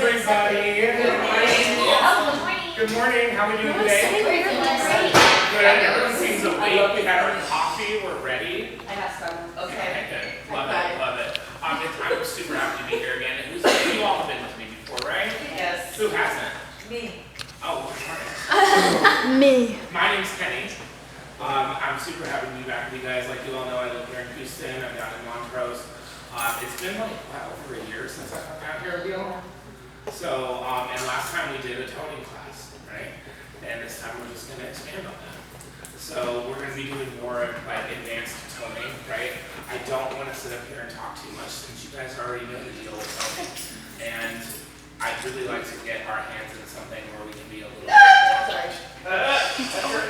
everybody. Good morning. Good morning. How are we doing today? Good. Everyone seems awake. We had our coffee. We're ready. I got some. Okay, good. Love it. Love it. I'm super happy to be here again. You all have been with me before, right? Yes. Who hasn't? Me. Oh, sorry. Me. My name's Kenny. I'm super happy to be back with you guys. Like you all know, I live here in Houston. I'm down in Montrose. It's been like over a year since I've come out here, Bill. So, and last time we did a toning class, right? And this time we're just going to expand on that. So we're going to be doing more like advanced toning, right? I don't want to sit up here and talk too much since you guys already know the deal with toning. And I'd really like to get our hands in something where we can be a little bit more.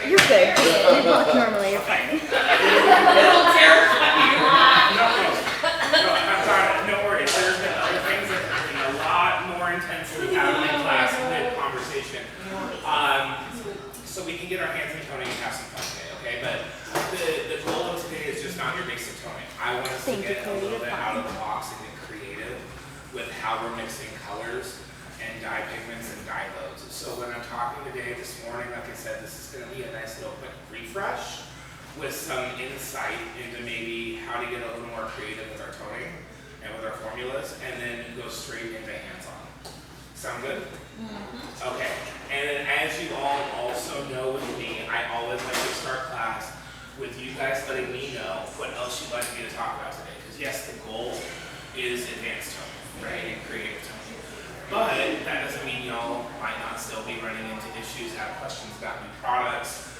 You're good. You walk normally, you're fine. It'll terrify you. No, I'm sorry. No worries. There's been other things that have been a lot more intensely happening in class with conversation. So we can get our hands in toning and have some fun today, okay? But the goal of today is just not your basic toning. I want us to get a little bit out of the box and get creative with how we're mixing colors and dye pigments and dye loads. So when I'm talking today, this morning, like I said, this is going to be a nice little quick refresh with some insight into maybe how to get a little more creative with our toning and with our formulas, and then go straight into hands-on. Sound good? Mm-hmm. Okay. And then as you all also know with me, I always like to start class with you guys letting me know what else you'd like me to talk about today. Because yes, the goal is advanced toning, right, and creative toning. But that doesn't mean y'all might not still be running into issues, have questions about new products,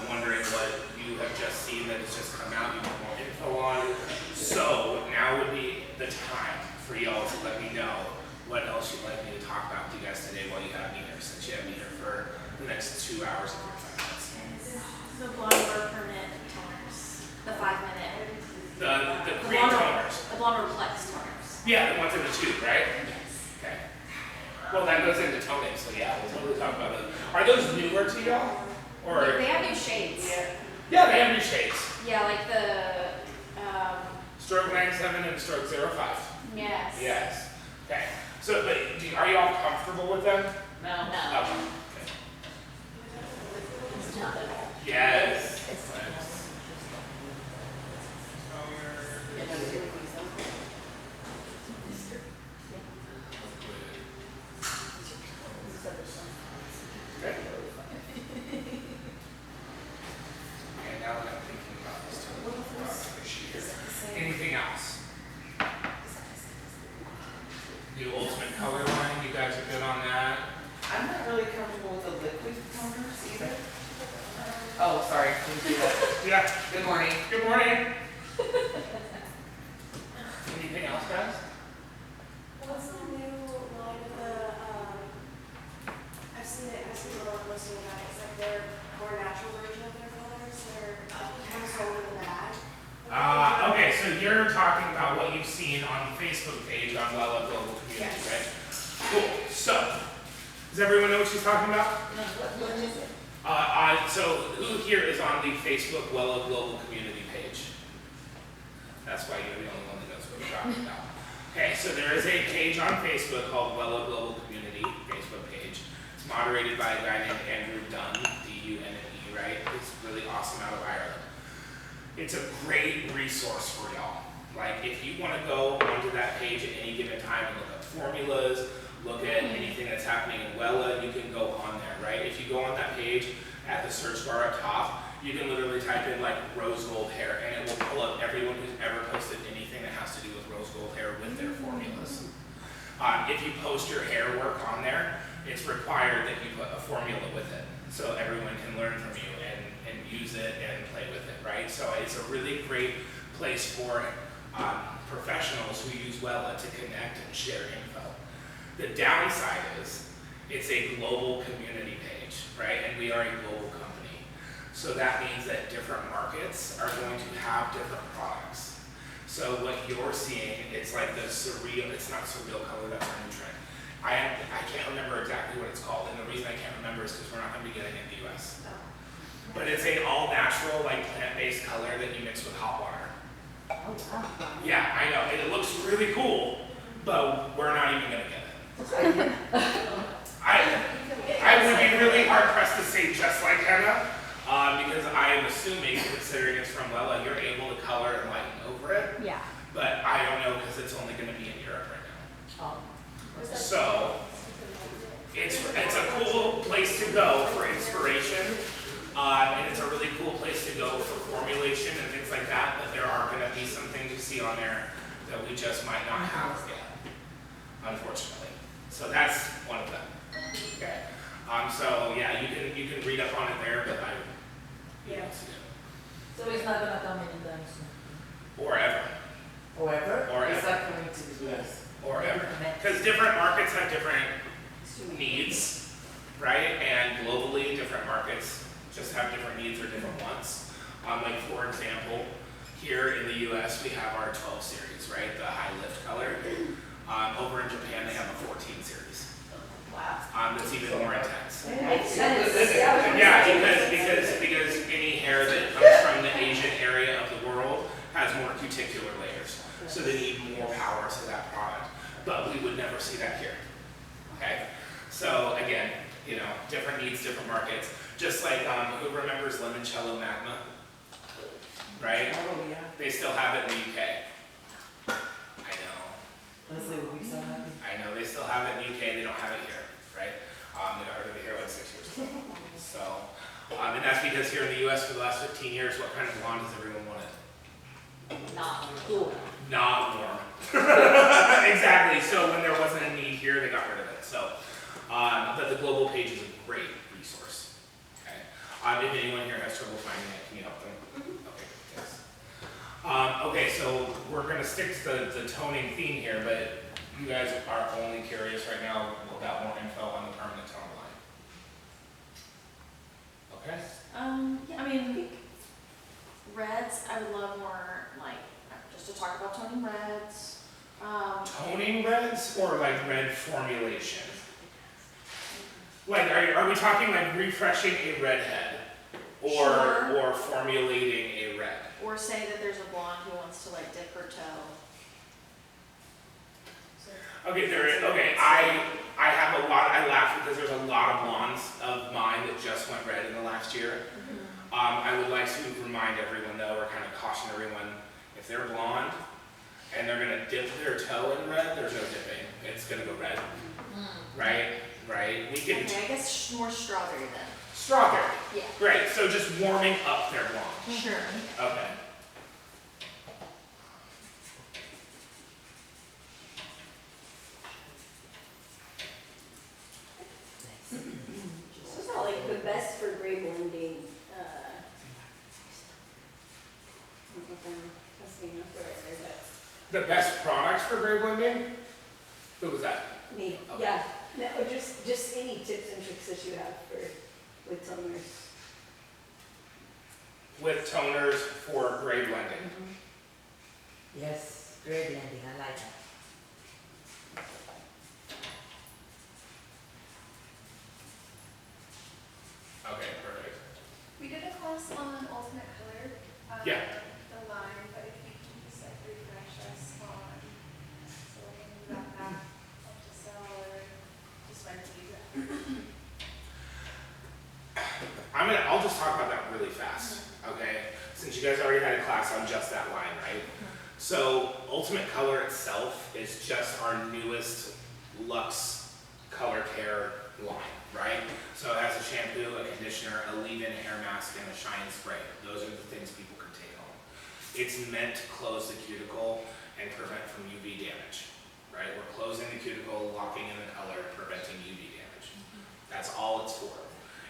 wondering what you have just seen that has just come out, you want more info on. So now would be the time for y'all to let me know what else you'd like me to talk about with you guys today while you have me here, since you have me here for the next 2 hours and 45 minutes. The blonde permanent toners, the 5-minute. The green toners. The blonde flex toners. Yeah, the ones in the tube, right? Yes. Okay. Well, that goes into toning, so yeah, we'll totally talk about those. Are those newer to y'all? Or They have new shades. yeah, they have new shades. Yeah, like the, Stroke 97 and stroke 05. yes. Yes. Okay. So, but are you all comfortable with them? No. No. Okay. It's not at all. Yes. Okay. Okay, now that I'm thinking about this too. Anything else? New ultimate color line, you guys are good on that? I'm not really comfortable with the liquid toners either. Oh, sorry. Didn't do that. Yeah. Good morning. Good morning. Anything else, guys? What's the new line of the, I've seen a lot of posting about it, it's like their more natural version of their colors, they're kind of sold in the bag. Okay, so you're talking about what you've seen on the Facebook page on Wella Global Community, Yes. right? Cool. So, does everyone know what she's talking about? What is it? So who here is on the Facebook Wella Global Community page? That's why you're the only one that knows what we're talking about. Okay, so there is a page on Facebook called Wella Global Community Facebook page. It's moderated by a guy named Andrew Dunn, D-U-N-N-E, right? It's really awesome out of Ireland. It's a great resource for y'all. Like if you want to go onto that page at any given time and look up formulas, look at anything that's happening in Wella, you can go on there, right? If you go on that page, at the search bar up top, you can literally type in like rose gold hair and it will pull up everyone who's ever posted anything that has to do with rose gold hair with their formulas. If you post your hair work on there, it's required that you put a formula with it so everyone can learn from you and use it and play with it, right? So it's a really great place for professionals who use Wella to connect and share info. The downside is it's a global community page, right? And we are a global company. So that means that different markets are going to have different products. So what you're seeing, it's like the surreal, it's not surreal color, that's our new trend. I can't remember exactly what it's called, and the reason I can't remember is because we're not going to be getting it in the US. But it's an all natural, like plant-based color that you mix with hot water. Oh, wow. Yeah, I know, and it looks really cool, but we're not even going to get it. I would be really hard pressed to say just like henna, because I am assuming, considering it's from Wella, you're able to color and lighten over it. Yeah. But I don't know because it's only going to be in Europe right now. So it's a cool place to go for inspiration, and it's a really cool place to go for formulation and things like that. But there are going to be some things you see on there that we just might not have yet, unfortunately. So that's one of them. Okay. So yeah, you can read up on it there, but you don't see it. So it's not gonna come anytime soon? Or ever. Or ever? Or It's ever. not coming to the US. Or ever. Because different markets have different needs, right? And globally, different markets just have different needs or different wants. Like for example, here in the US, we have our 12 series, right? The high lift color. Over in Japan, they have a 14 series. Wow. That's even more intense. It makes sense. Yeah, because any hair that comes from the Asian area of the world has more cuticular layers, so they need more power to that product. But we would never see that here. Okay, so again, different needs, different markets. Just like who remembers limoncello magma, right? Oh, yeah. They still have it in the UK. I know. Leslie will be so happy. I know they still have it in the UK. They don't have it here, right? They got rid of it here like 6 years ago. So, and that's because here in the US for the last 15 years, what kind of blonde has everyone wanted? Not cool. Not warm. Exactly. So when there wasn't a need here, they got rid of it. So, but the global page is a great resource. Okay. If anyone here has trouble finding it, can you help them? Okay. Thanks. Okay. So we're going to stick to the toning theme here, but you guys are only curious right now about more info on the permanent tone line. Okay. Yeah, I mean, reds, I would love more, like, just to talk about toning reds. Toning reds or like red formulation? Like, are we talking like refreshing a redhead or Sure. or formulating a red? Or say that there's a blonde who wants to like dip her toe. Okay, I have a lot. I laugh because there's a lot of blondes of mine that just went red in the last year. I would like to remind everyone though, or kind of caution everyone, if they're blonde and they're gonna dip their toe in red, there's no dipping. It's gonna go red. Right? Right? We can Okay, I guess more strawberry then. strawberry. Yeah. Great. So just warming up their blonde. Sure. Okay. It's not like the best for gray blending, The best products for gray blending? Who was that? me, Okay. yeah, no, just any tips and tricks that you have with toners. With toners for gray blending. Yes, great blending, I like that. Okay, perfect. We did a class on ultimate color. Yeah. The line, but if you can just like refresh us on, so when you got that up to sell or just when to use it. I'll just talk about that really fast, okay? Since you guys already had a class on just that line, right? So Ultimate Color itself is just our newest Luxe Color Care line, right? So it has a shampoo, a conditioner, a leave-in hair mask, and a shine spray. Those are the things people can take home. It's meant to close the cuticle and prevent from UV damage, right? We're closing the cuticle, locking in the color, preventing UV damage. That's all it's for.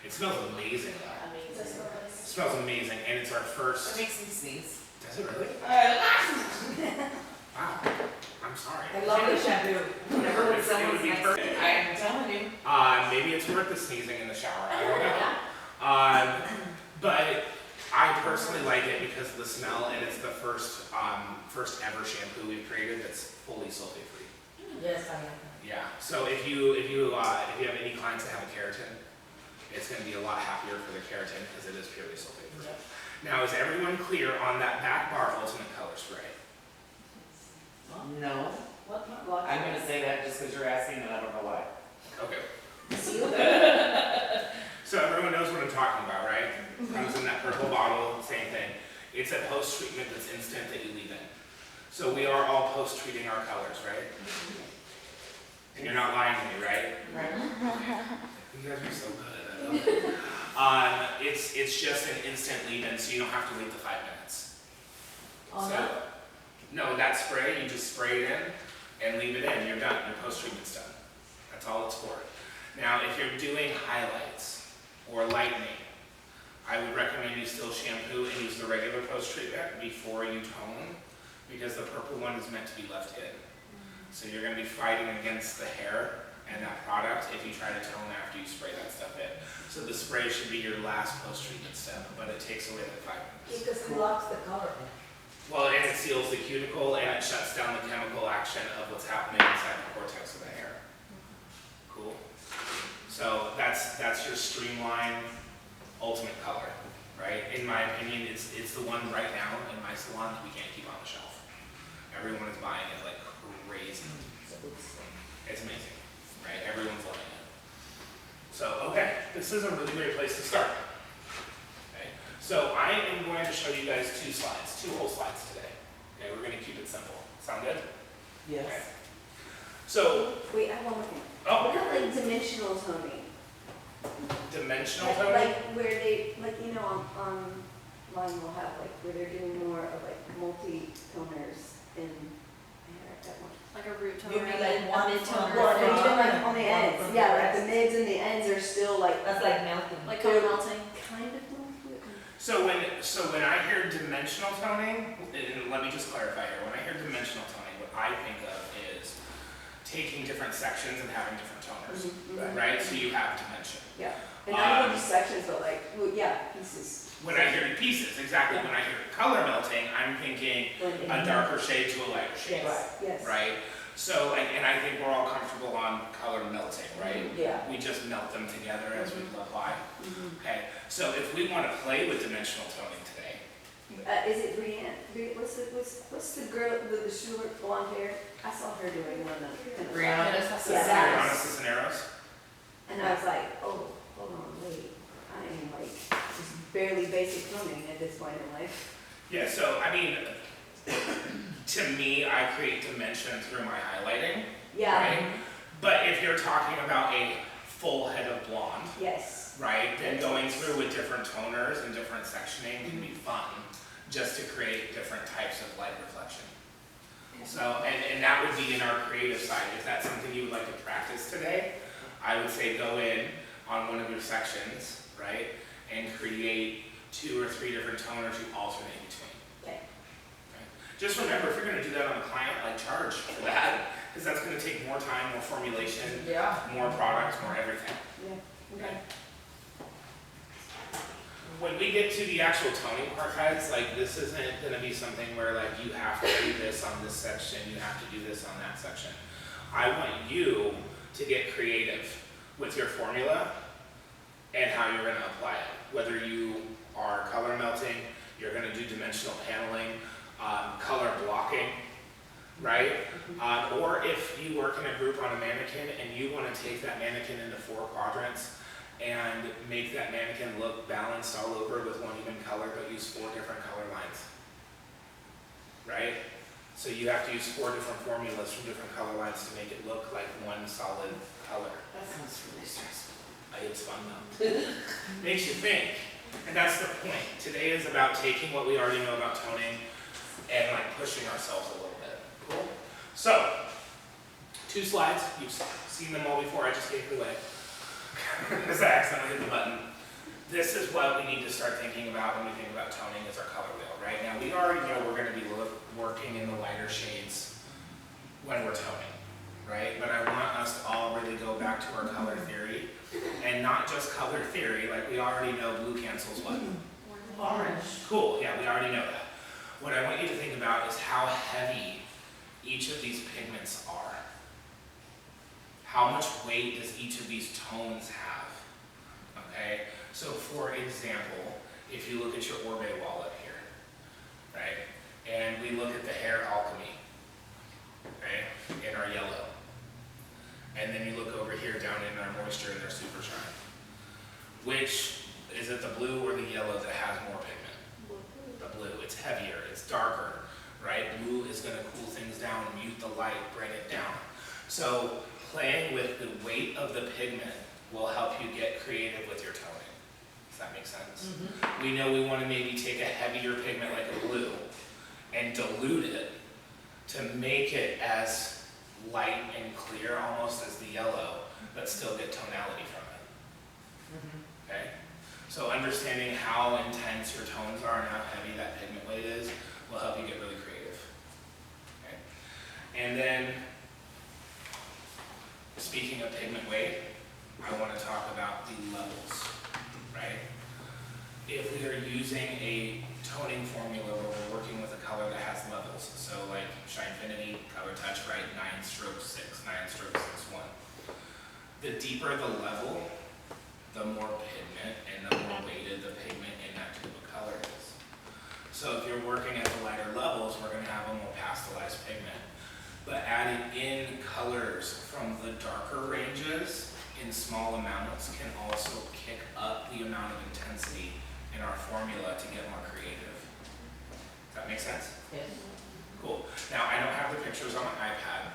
It smells amazing though. It smells amazing, and it's our That first. makes me sneeze. Does it really? Wow. I'm sorry. I love the shampoo. Whenever when It would someone's be next to perfect. me, I am telling you. Maybe it's worth the sneezing in the shower. I don't know. But I personally like it because of the smell, and it's the first ever shampoo we've created that's fully sulfate free. Yes, I like that. Yeah. So if you have any clients that have a keratin, it's going to be a lot happier for the keratin because it is purely sulfate free. Now, is everyone clear on that back bar Ultimate Color Spray? No. What? I'm gonna say that just because you're asking and I don't know Okay. Seal? So everyone knows what I'm talking about, right? Comes in that purple bottle, same thing. It's a post-treatment that's instant that you leave in. So we are all post-treating our colors, right? And you're not lying to me, right? You guys are so good. I love it. It's just an instant leave-in, so you don't have to wait the 5 minutes. Oh, So, no, that spray, you just spray it in and leave it in. You're done. Your post-treatment's done. That's all it's for. Now, if you're doing highlights or lightening, I would recommend you still shampoo and use the regular post-treatment before you tone, because the purple one is meant to be left in. So you're going to be fighting against the hair and that product if you try to tone after you spray that stuff in. So the spray should be your last post-treatment step, but it takes away the 5 minutes. Because it locks the color in. Well, and it seals the cuticle and it shuts down the chemical action of what's happening inside the cortex of the hair. Cool. So that's your streamlined ultimate color, right? In my opinion, it's the one right now in my salon that we can't keep on the shelf. Everyone is buying it like crazy. It's amazing, right? Everyone's loving it. So, okay, this is a really great place to start. Okay, so I am going to show you guys 2 slides, 2 whole slides today. Okay, we're going to keep it simple. Sound good? Yes. Okay. So, Wait, I have one more thing. oh, What about like dimensional toning? dimensional Like, toning. like where they, like, you know, online we'll have like where they're doing more of like multi-toners in hair at that one. Like a root You toner, mean and like then one a mid toner. toner? Well, and from even like one on the from ends, the yeah, like rest. the mids and the ends are still like. That's like melting. Like color melting. Kind of melted. So when I hear dimensional toning, and let me just clarify here. When I hear dimensional toning, what I think of is taking different sections and having different toners, right? So you have dimension. Yeah, and not even just sections, but like, well, yeah, pieces. When I hear pieces, exactly. When I hear color melting, I'm thinking Blending. a darker shade to a lighter shade, Yes. Yes. right? So, and I think we're all comfortable on color melting, right? Yeah. We just melt them together as we apply. Okay, so if we want to play with dimensional toning today, Is it Brianne? What's the girl with the short blonde hair? I saw her doing one of them. Brianna. Yeah. Brianna Cisneros. And I was like, oh, hold on, wait. I am like just barely basic toning at this point in life. Yeah, so I mean, to me, I create dimension through my highlighting, Yeah. right? But if you're talking about a full head of blonde, Yes. right, then going through with different toners and different sectioning can be fun, just to create different types of light reflection. So, and that would be in our creative side. If that's something you would like to practice today, I would say go in on one of your sections, right, and create 2 or 3 different toners you alternate between. Okay. Just remember, if you're going to do that on a client, like charge for that, because that's going to take more time, more formulation, Yeah. more products, more everything. Yeah. Okay. When we get to the actual toning part, guys, like this isn't going to be something where like you have to do this on this section, you have to do this on that section. I want you to get creative with your formula and how you're going to apply it. Whether you are color melting, you're going to do dimensional paneling, color blocking, right? Or if you work in a group on a mannequin and you want to take that mannequin into 4 quadrants and make that mannequin look balanced all over with one even color, but use 4 different color lines, right? So you have to use 4 different formulas from different color lines to make it look like one solid color. That sounds really stressful. It's fun though. Makes you think. And that's the point. Today is about taking what we already know about toning and like pushing ourselves a little bit. Cool? So, 2 slides. You've seen them all before. I just gave it away. Because I accidentally hit the button. This is what we need to start thinking about when we think about toning is our color wheel, right? Now, we already know we're going to be working in the lighter shades when we're toning, right? But I want us to all really go back to our color theory. And not just color theory, like we already know blue cancels what? Orange. Cool, yeah, we already know that. What I want you to think about is how heavy each of these pigments are. How much weight does each of these tones have? Okay, so for example, if you look at your Orbe wallet here, right, and we look at the hair alchemy, okay, in our yellow, and then you look over here here down in our moisture and their super shine. Which, is it the blue or the yellow that has more pigment? The blue, it's heavier, it's darker, right? Blue is gonna cool things down, mute the light, bring it down. So playing with the weight of the pigment will help you get creative with your toning. Does that make sense? We know we wanna maybe take a heavier pigment like a blue and dilute it to make it as light and clear almost as the yellow, but still get tonality from it. Okay? So understanding how intense your tones are and how heavy that pigment weight is will help you get really creative. Okay? And then, speaking of pigment weight, I want to talk about the levels, right? If we are using a toning formula where we're working with a color that has levels, so like Shinefinity, Color Touch, right, 9 strokes 6, 9 strokes 6, 1. The deeper the level, the more pigment and the more weighted the pigment in that tube of color is. So if you're working at the lighter levels, we're going to have a more pastelized pigment. But adding in colors from the darker ranges in small amounts can also kick up the amount of intensity in our formula to get more creative. Does that make sense? Yes. Cool. Now, I don't have the pictures on my iPad.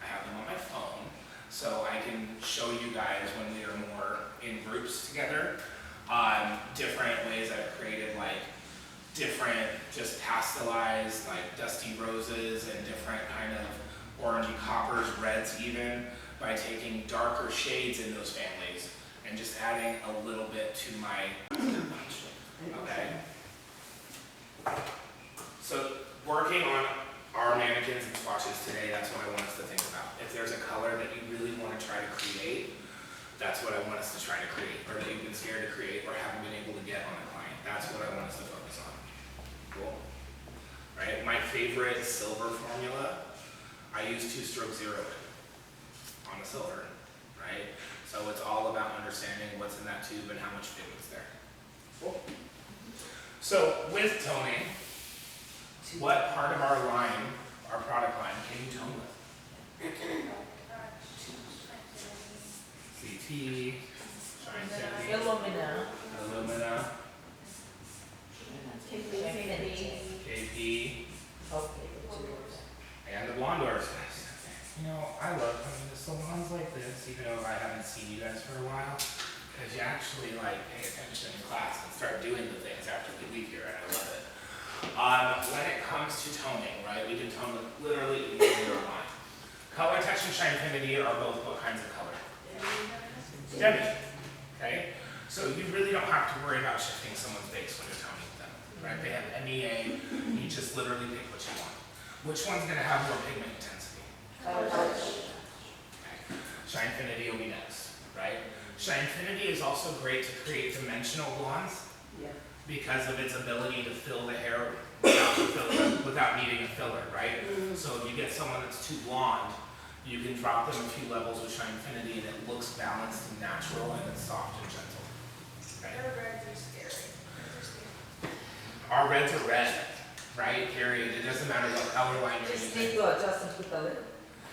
I have them on my phone. So I can show you guys when we are more in groups together, different ways I've created like different just pastelized like dusty roses and different kind of orangey coppers, reds even, by taking darker shades in those families and just adding a little bit to my okay. So working on our mannequins and swatches today, that's what I want us to think about. If there's a color that you really want to try to create, that's what I want us to try to create, or that you've been scared to create or haven't been able to get on a client. That's what I want us to focus on. Cool. Right? My favorite silver formula, I use 2-stroke 0 on the silver, right? So it's all about understanding what's in that tube and how much pigment's there. Cool. So with toning, what part of our line, our product line, can you tone with? CT, Shine Illumina. Illumina, Infinity. KP, Okay. and the Blonde Doors. You know, I love coming to salons like this, even though I haven't seen you guys for a while, because you actually like pay attention in class and start doing the things after we leave here, and I love it. When it comes to toning, right, we can tone with literally anything we want. Color Touch and Shinefinity are both what kinds of color? Demi. Okay? So you really don't have to worry about shifting someone's base when you're toning with them, right? They have MEA, you just literally pick what you want. Which one's going to have more pigment intensity? Color Touch. Okay. Shinefinity will be next, right? Shinefinity is also great to create dimensional blondes Yeah. because of its ability to fill the hair without needing a filler, right? So if you get someone that's too blonde, you can drop them a few levels with Shinefinity and it looks balanced and natural and it's soft and gentle. Okay? Their reds are scary. Our reds are red, right? Period. It doesn't matter what color line you're Just using. need to adjust and put a little.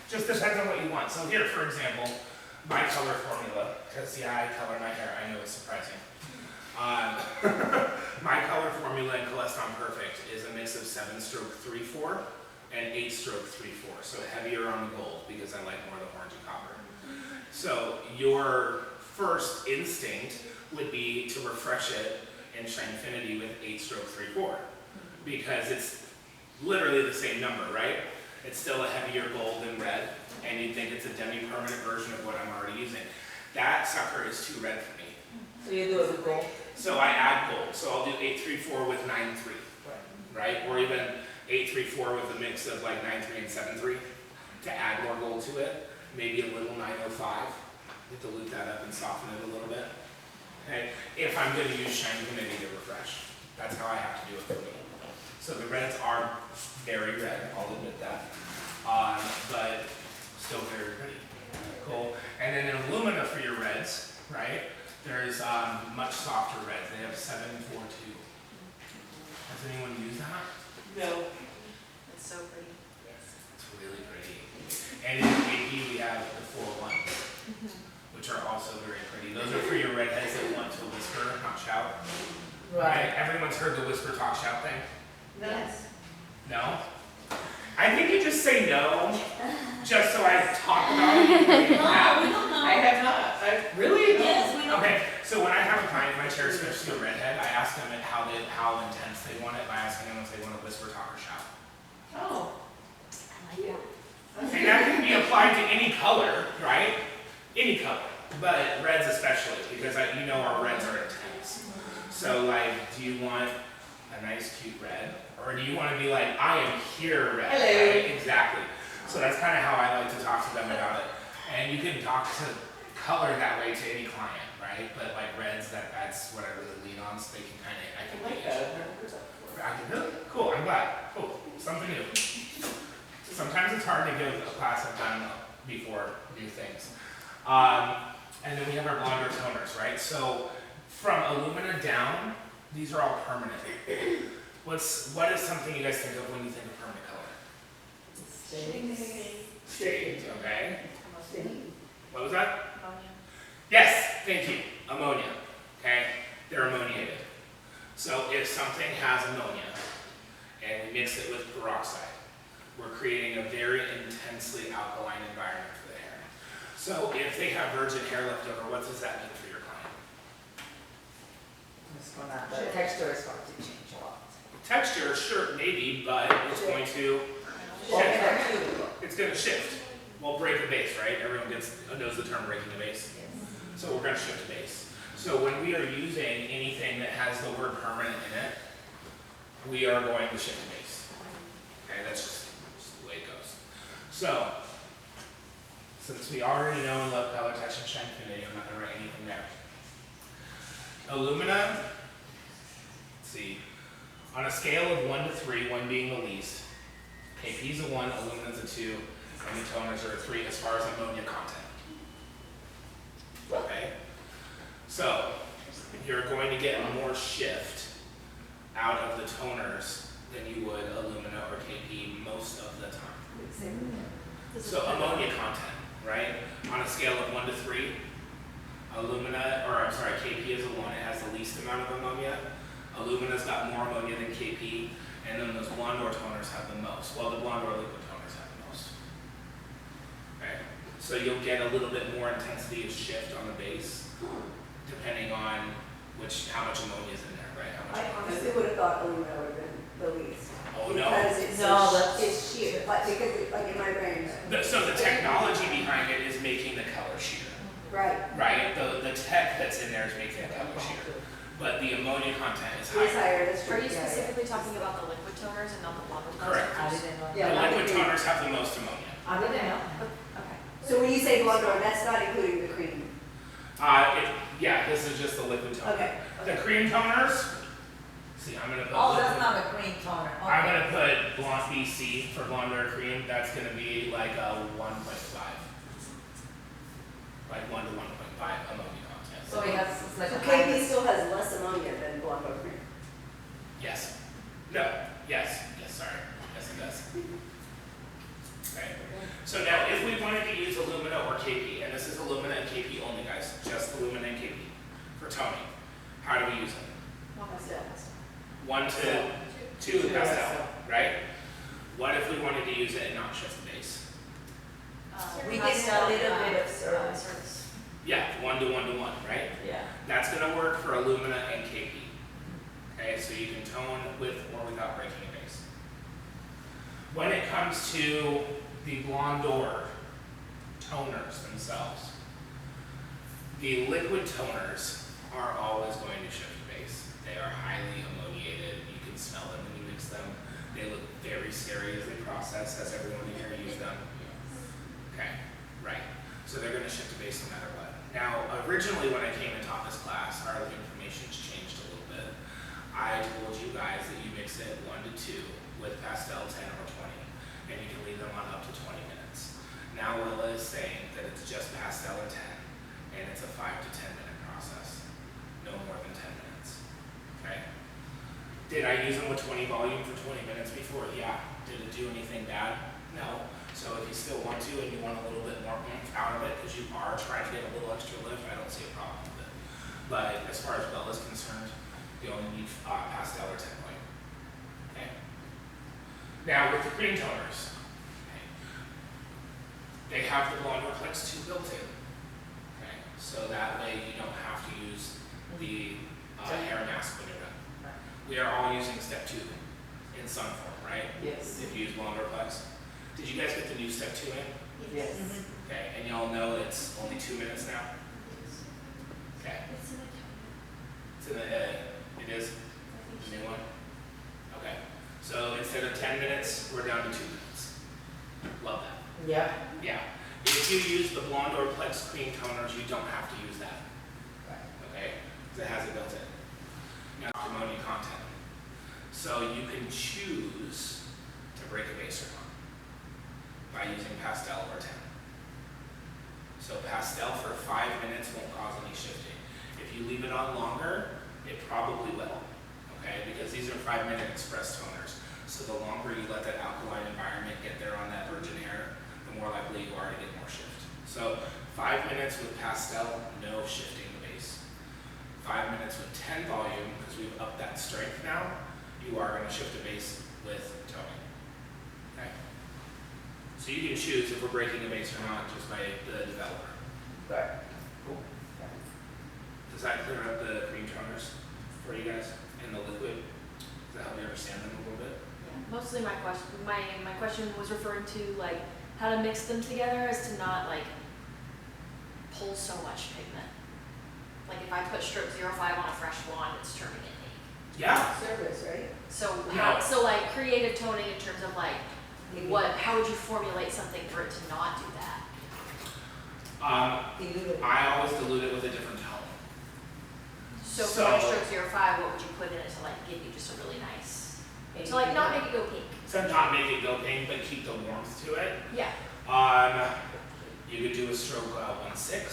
Just depends on what you want. So here, for example, my color formula, because yeah, I color my hair, I know it's surprising. My color formula in Coleston Perfect is a mix of 7-stroke 3-4 and 8-stroke 3-4, so heavier on the gold because I like more of the orange and copper. So your first instinct would be to refresh it in Shinefinity with 8-stroke 3-4 because it's literally the same number, right? It's still a heavier gold than red, and you'd think it's a demi-permanent version of what I'm already using. That sucker is too red for me. So you do it with gold. So I add gold. So I'll do 8-3-4 with 9-3, right? Or even 8-3-4 with a mix of like 9-3 and 7-3 to add more gold to it. Maybe a little 905 to dilute that up and soften it a little bit. Okay? If I'm going to use Shinefinity to refresh, that's how I have to do it for me. So the reds are very red, I'll admit that, but still very pretty. Cool. And then in Illumina for your reds, right? There's much softer reds. They have 742. Has anyone used that? No. It's so pretty. It's really pretty. And in AP we have the 4 ones. redheads that want to whisper, not shout. Right. Everyone's heard the whisper, talk, shout thing? Yes. No? I think you just say no, just so I talk about it. You have. I have not, Really? Yes, we don't. Okay, so when I have a client in my chair, especially a redhead, I ask them how intense they want it by asking them if they want to whisper, talk, or shout. oh. And that can be applied to any color, right? Any color, but reds especially, because you know our reds are intense. So like, do you want a nice cute red? Or do you want to be like, I am here red? Hello. Right? Exactly. So that's kind of how I like to talk to them about it. And you can talk to color that way to any client, right? But like reds, that's what I really lean on, so they can kind of, I can I like gauge. that, I've never heard that before. I can, really? Cool, I'm glad. Cool, something new. Sometimes it's hard to give a class of time before new things. And then we have our blonder toners, right? So from alumina down, these are all permanent. What is something you guys think of when you think of permanent color? Stains, okay. What was that? Ammonia. Yes, thank you. Ammonia, okay? They're ammoniated. So if something has ammonia and we mix it with peroxide, we're creating a very intensely alkaline environment for the hair. So if they have virgin hair left over, what does that mean for your client? The texture is going to change a lot. Texture, sure, maybe, but it's going to shift. It's going to shift. We'll break a base, right? Everyone knows the term breaking a base. So we're going to shift a base. So when we are using anything that has the word permanent in it, we are going to shift a base. Okay, that's just the way it goes. So, since we already know and love color, texture, and shine community, I'm not going to write anything there. Alumina, let's see, on a scale of 1 to 3, 1 being the least, KP is a 1, alumina is a 2, and the toners are a 3 as far as ammonia content. Okay? So, you're going to get more shift out of the toners than you would alumina or KP most of the time. So ammonia content, right? On a scale of 1 to 3, KP is a 1, it has the least amount of ammonia. Alumina's got more ammonia than KP, and then those blonde or toners have the most. Well, the blonde or liquid toners have the most. Okay? So you'll get a little bit more intensity of shift on the base, depending on how much ammonia is in there, right? How much I honestly would have thought alumina would have been the least. Oh, no. Because it's No, so that's- it's sheer, like in my brain. So the technology behind it is making the color sheer, Right. right? The tech that's in there is making the color sheer, but the ammonia content is It's higher. higher, that's true. Are you Yeah, yeah. specifically talking about the liquid toners and not the blonde toners? Correct. I didn't know. Yeah. The not liquid the cream. toners have the most ammonia. I didn't know. Okay. So when you say blonde or that's not including the cream? This is just the liquid toner. Okay. The cream toners, see, I'm gonna put Oh, that's liquid. not a green toner. I'm Okay. gonna put blonde BC for blonde or cream. That's gonna be like a 1.5. Like 1 to 1.5 ammonia content. So it has, it's like So a KP still has less ammonia than blonde or cream? Yes. No. Yes. Yes, sorry. Yes, it does. Okay. So now, if we wanted to use alumina or KP, and this is alumina and KP only, guys, just alumina and KP for toning, how do we use it? One pastel. 1 to 2 pastel, right? What if we wanted to use it and not shift the base? We get a little bit of service. Yeah, 1 to 1 to 1, right? Yeah. That's gonna work for alumina and KP. Okay, so you can tone with or without breaking a base. When it comes to the blonde toners themselves, the liquid toners are always going to shift the base. They are highly ammoniated. You can smell them when you mix them. They look very scary as they process. Has everyone in here used them? Okay, right. So they're going to shift the base no matter what. Now, originally when I came and taught this class, our information's changed a little bit. I told you guys that you mix it 1 to 2 with pastel 10 or 20, and you can leave them on up to 20 minutes. Now Wella is saying that it's just pastel or 10, and it's a 5 to 10 minute process. No more than 10 minutes. Okay? Did I use them with 20 volume for 20 minutes before? Yeah. Did it do anything bad? No. So if you still want to and you want a little bit more oomph out of it because you are trying to get a little extra lift, I don't see a problem with it. but as far as Wella is concerned, you only need pastel or 10 point. Okay. Now with the cream toners, okay, they have the Blonde Reflex 2 built in. Okay, so that way you don't have to use the hair mask when you're done. We are all using step 2 in some form, right? Yes. If you use Blonde Reflex. Did you guys get the new step 2 in? Yes. Okay, and y'all know it's only 2 minutes now? Okay, It's in the it's in the, it is the new one? Okay, so instead of 10 minutes, we're down to 2 minutes. Love that. Yeah. Yeah, if you use the Blonde or Plex cream toners, you don't have to use that, okay? Because it has it built in. Now, testimony content. So you can choose to break a base or not by using pastel or 10. So pastel for 5 minutes won't cause any shifting. If you leave it on longer, it probably will, okay? Because these are 5-minute express toners. So the longer you let that alkaline environment get there on that virgin hair, the more likely you are to get more shift. So 5 minutes with pastel, no shifting the base. 5 minutes with 10 volume, because we've upped that strength now, you are going to shift the base with toning. Okay? So you can choose if we're breaking a base or not just by the developer. Right. Cool. Does that clear up the cream toners for you guys and the liquid? Does that help you understand them a little bit? Mostly my question was referring to like how to mix them together as to not like pull so much pigment. Like if I put stroke 05 on a fresh blonde, it's turning it 8. Yeah. Service, right? So Yeah. so like creative toning in terms of like how would you formulate something for it to not do that? Diluted. I always dilute it with a different tone. So for my stroke 05, what would you put in it to like give you just a really nice, to like not make it go pink? So not make it go pink, but keep the warmth to it. Yeah. You could do a stroke 1/6. Okay.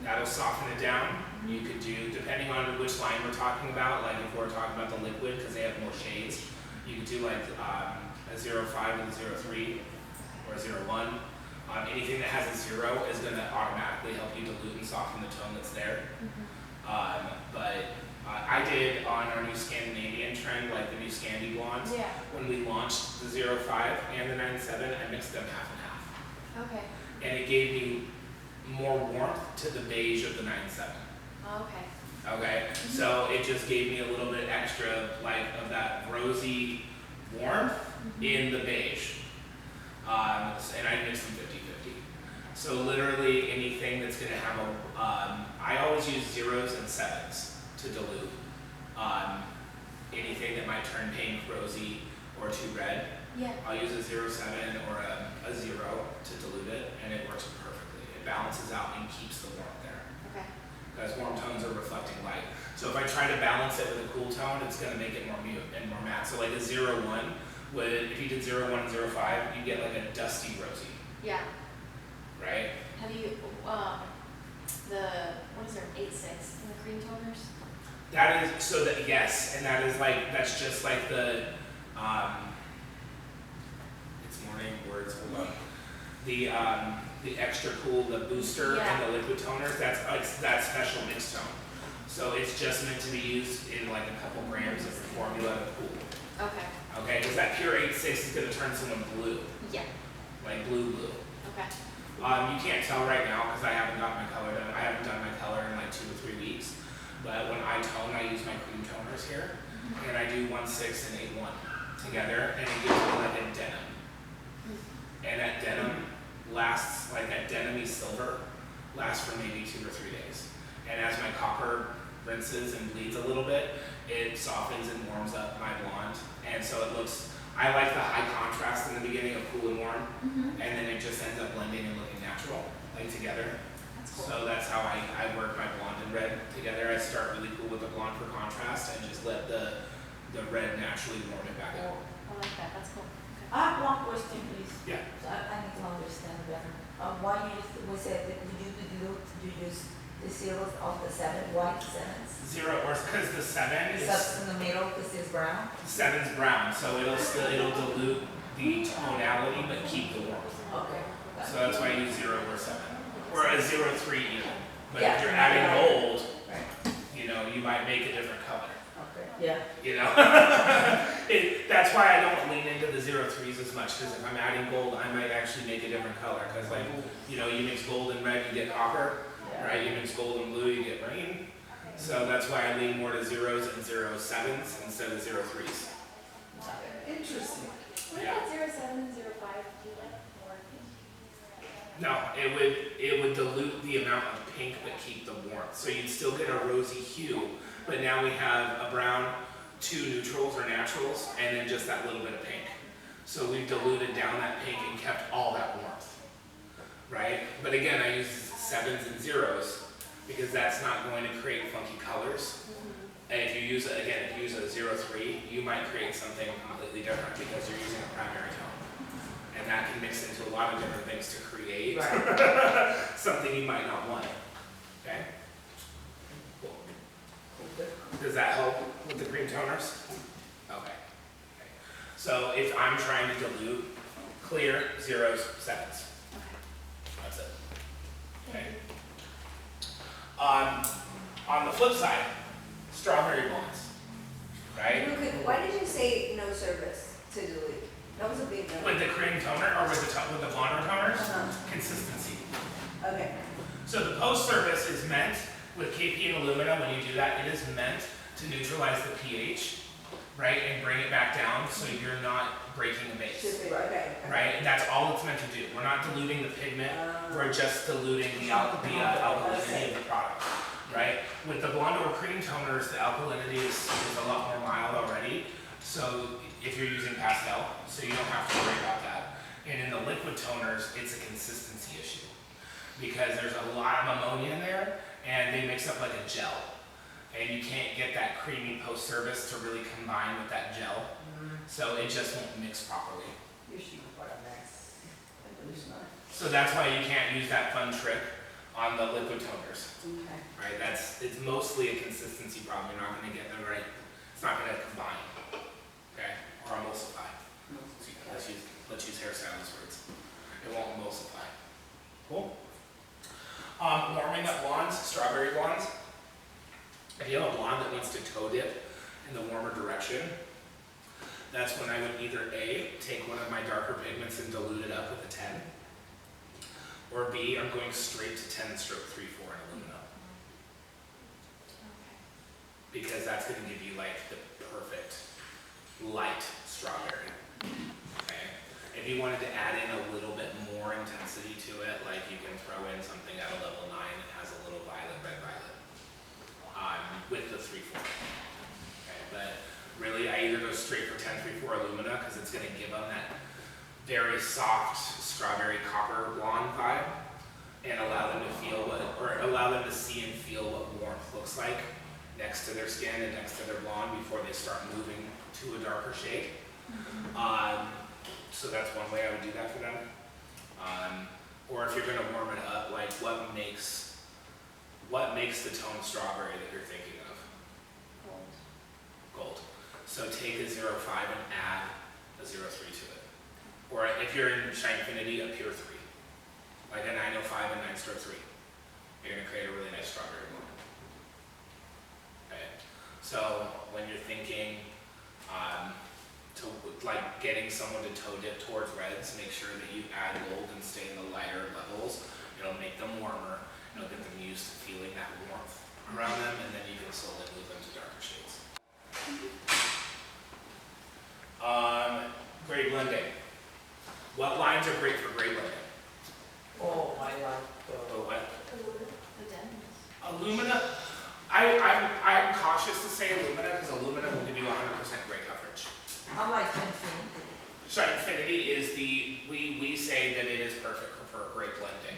That'll soften it down. You could do, depending on which line we're talking about, like if we're talking about the liquid, because they have more shades, you could do like a 05 and a 03 or a 01. Anything that has a 0 is going to automatically help you dilute and soften the tone that's there. But I did on our new Scandinavian trend, like the new Scandi blondes, Yeah. when we launched the 05 and the 97, I mixed them half and half. Okay. And it gave me more warmth to the beige of the 97. Okay. Okay, so it just gave me a little bit extra, like, of that rosy warmth in the beige. And I mixed them 50-50. So literally anything that's gonna have a, I always use 0s and 7s to dilute. Anything that might turn pink, rosy, or too red, Yeah. I'll use a 0.7 or a 0 to dilute it, and it works perfectly. It balances out and keeps the warmth there. Okay. Because warm tones are reflecting light. So if I try to balance it with a cool tone, it's going to make it more mute and more matte. So like a 0.1, if you did 0.1 and 0.5, you get like a dusty rosy, Yeah. right? Have you what is there 8.6 in the cream toners? That is, so that, yes, and that is like, that's just like the, it's morning words, hold on. The extra cool, the booster Yeah. and the liquid toners, that's like that special mix tone. So it's just meant to be used in like a couple grams of formula to cool. Okay. Okay, because that pure 8.6 is going to turn someone blue, Yeah. like blue. Okay. You can't tell right now because I haven't got my color done. I haven't done my color in like 2 or 3 weeks. But when I tone, I use my cream toners here, and I do 1/6 and 8/1 together, and it gives me like a denim. And that denim lasts, like that denim-y silver lasts for maybe 2 or 3 days. And as my copper rinses and bleeds a little bit, it softens and warms up my blonde. And so it looks, I like the high contrast in the beginning of cool and warm, and then it just ends up blending and looking natural, like together. That's cool. So that's how I work my blonde and red together. I start really cool with the blonde for contrast and just let the red naturally warm it back up. I like that. That's cool. Okay. I have one question, please. Yeah. So I need to understand better. Why we said that you use the zeros of the 7, why the 7s? 0, or because the 7 is, Subs in the middle, this is brown? 7's brown, so it'll dilute the tonality but keep the warmth. Okay. So that's why I use 0 or 7. Or a 0.3 even. But Yeah. if you're adding gold, Right. know, you might make a different color. Okay, yeah. You know, that's why I don't lean into the 03s as much, because if I'm adding gold, I might actually make a different color. Because like, you know, you mix gold and red, you get copper, right? You mix gold and blue, you get green. So that's why I lean more to 0s and 07s instead of 03s. Interesting. What about 07 and 05? Do you like more pink? No, it would dilute the amount of pink but keep the warmth. So you'd still get a rosy hue, but now we have a brown, 2 neutrals or naturals, and then just that little bit of pink. So we've diluted down that pink and kept all that warmth, right? But again, I use 7s and 0s because that's not going to create funky colors. And if you use, again, if you use a 03, you might create something completely different because you're using a primary tone. And that can mix into a lot of different things to create something you might not want. Okay? Cool. Does that help with the green toners? Okay. So if I'm trying to dilute, clear, 0s, 7s. That's it. Okay. On the flip side, strawberry blondes, right? Real quick, why did you say no service to delete? That was a big no. With the cream toner or with the blonder toners, consistency. Okay. So the post service is meant with KP and alumina. When you do that, it is meant to neutralize the pH, right, and bring it back down so you're not breaking the base. Okay. Right, and that's all it's meant to do. We're not diluting the pigment, we're just diluting the alkalinity of the product, right? With the blonde or cream toners, the alkalinity is a lot more mild already, so if you're using pastel, so you don't have to worry about that. And in the liquid toners, it's a consistency issue, because there's a lot of ammonia in there, and they mix up like a gel. And you can't get that creamy post-service to really combine with that gel. So it just won't mix properly. So that's why you can't use that fun trick on the liquid toners. Okay. Right? It's mostly a consistency problem. You're not going to get the right, it's not going to combine. Okay? Or emulsify. Let's use hairstylist words. It won't emulsify. Cool? Warming up blondes, strawberry blondes. If you have a blonde that wants to toe dip in the warmer direction, that's when I would either A, take one of my darker pigments and dilute it up with a 10, or B, I'm going straight to 10 stroke 3-4 in alumina. Because that's going to give you like the perfect light strawberry. Okay? If you wanted to add in a little bit more intensity to it, like you can throw in something at a level 9 that has a little violet, red violet. With the 3-4. Okay, but really I either go straight for 10-3-4 alumina because it's going to give them that very soft strawberry copper blonde vibe and allow them to feel allow them to see and feel what warmth looks like next to their skin and next to their blonde before they start moving to a darker shade. So that's one way I would do that for them. Or if you're going to warm it up, like what makes the tone strawberry that you're thinking of? Gold. So take a 0.5 and add a 0.3 to it. Or if you're in Shinefinity, a pure 3. Like a 905 and 9 stroke 3. You're going to create a really nice strawberry blonde. Okay. So when you're thinking to like getting someone to toe dip towards reds, make sure that you add gold and stay in the lighter levels. It'll make them warmer. It'll get them used to feeling that warmth around them, and then you can slowly move them to darker shades. Gray blending. What lines are great for gray blending? Oh, I like Oh, what? The deadness. Alumina. I'm cautious to say alumina because alumina will give you 100% gray coverage. I like Shinefinity. Shinefinity is we say that it is perfect for gray blending,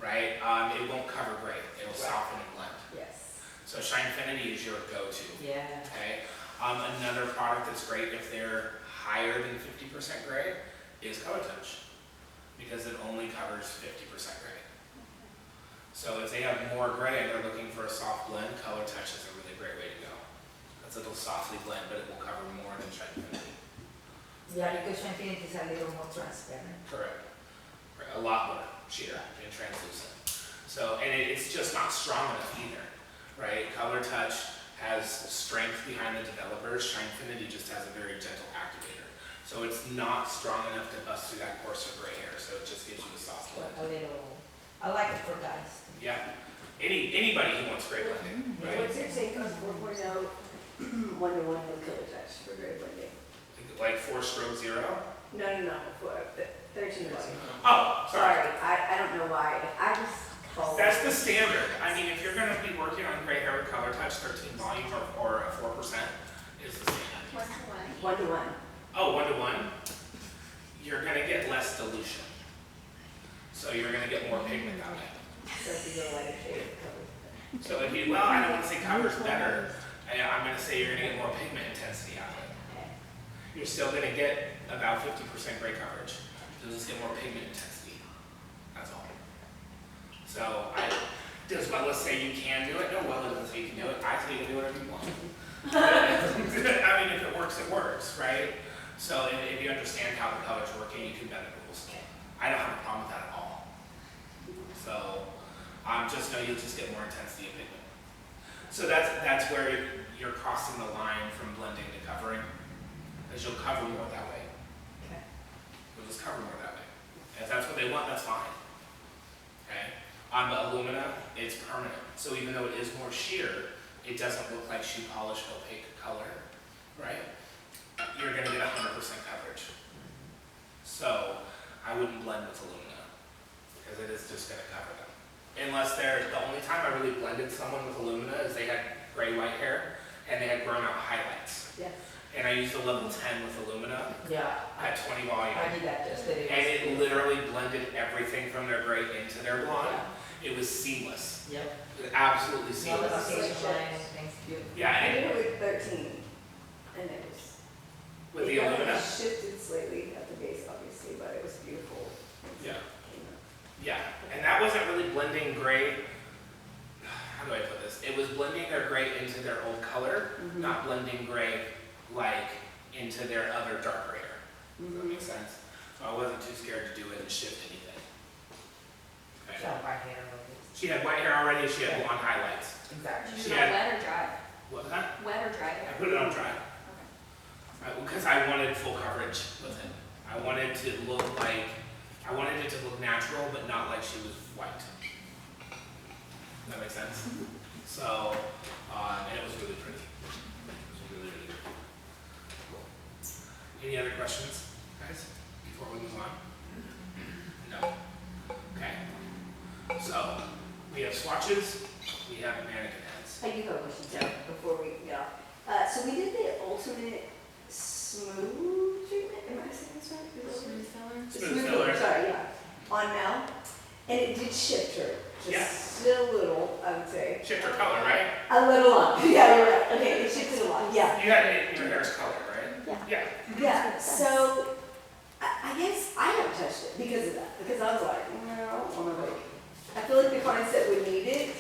right? It won't cover gray. It will soften and blend. Yes. So Shinefinity is your go-to. Yeah. Okay. Another product that's great if they're higher than 50% gray is Color Touch, because it only covers 50% gray. So if they have more gray and they're looking for a soft blend, Color Touch is a really great way to go. It'll softly blend, but it will cover more than Shinefinity. Yeah, because Shinefinity is a little more transparent. Correct. A lot more sheer and translucent. So, and it's just not strong enough either, right? Color Touch has strength behind the developers. Shinefinity just has a very gentle activator. So it's not strong enough to bust through that coarser gray hair, so it just gives you the soft blend. A little, I like it for guys. Yeah. Anybody who wants gray blending, right? What's your take on 4.0 one-to-one with color touch for gray blending? Like 4-stroke 0? No, 13 volume. Oh, sorry. Sorry, I don't know why. I just call. That's the standard. I mean, if you're gonna be working on gray hair with Color Touch, 13 volume or a 4% is the standard. What's the one? One-to-one. Oh, 1-to-1, you're gonna get less dilution. So you're gonna get more pigment that way. So if you go lighter shade of color. So if you, well, I don't wanna say cover's better, I'm gonna say you're gonna get more pigment intensity out of it. You're still gonna get about 50% gray coverage. You'll just get more pigment intensity. That's all. So does Wella say you can do it? No, Wella doesn't say you can do it. I say you can do whatever you want. I mean, if it works, right? So if you understand how the colors work and you can bend the rules, I don't have a problem with that at all. So just know you'll just get more intensity of pigment. So that's where you're crossing the line from blending to covering, because you'll cover more that way. Okay. You'll just cover more that way. If that's what they want, that's fine. Okay? On the alumina, it's permanent. So even though it is more sheer, it doesn't look like shoe polish opaque color, right? You're gonna get 100% coverage. So I wouldn't blend with alumina, because it is just gonna cover them. Unless the only time I really blended someone with alumina is they had gray-white hair and they had grown out highlights. Yes. And I used a level 10 with alumina Yeah, at 20 volume. I did that just today. And it literally blended everything from their gray into their blonde. It was seamless. Yep. It was absolutely All the seamless. shades shine and things beautiful. Yeah, I and did it with 13, and it was. with the it definitely alumina. shifted slightly at the base, obviously, but it was beautiful. Yeah. Came up. Yeah, and that wasn't really blending gray. How do I put this? It was blending their gray into their old color, Mhm. not blending gray like into their other darker hair. Does that make sense? So I wasn't too scared to do it and shift anything. Okay. Shot my hair already. She had white hair already. She had blonde highlights. Exactly. Is She it had- wet or dry? What was that? Wet or dry? I put it on dry. Okay. Because I wanted full coverage with it. I wanted it to look natural, but not like she was white. Does that make sense? So, and it was really pretty. It was really, really good. Cool. Any other questions, guys, before we move on? No. Okay. So, we have swatches, we have mannequin heads. I do have a question, Yeah. before we get off. So we did the ultimate smooth treatment, am I saying this right? Is it Smooth filler? The Smooth filler. Sorry, yeah, on Mel, and it did shift her, Yeah. just a little, I would say. Shift her color, right? A little up, yeah, you're right, okay, it shifted a lot, yeah. You got your hair's color, right? Yeah. Yeah. Yeah, so, I guess I haven't touched it because of that, because I was like, no, I don't wanna like, I feel like the clients that would need it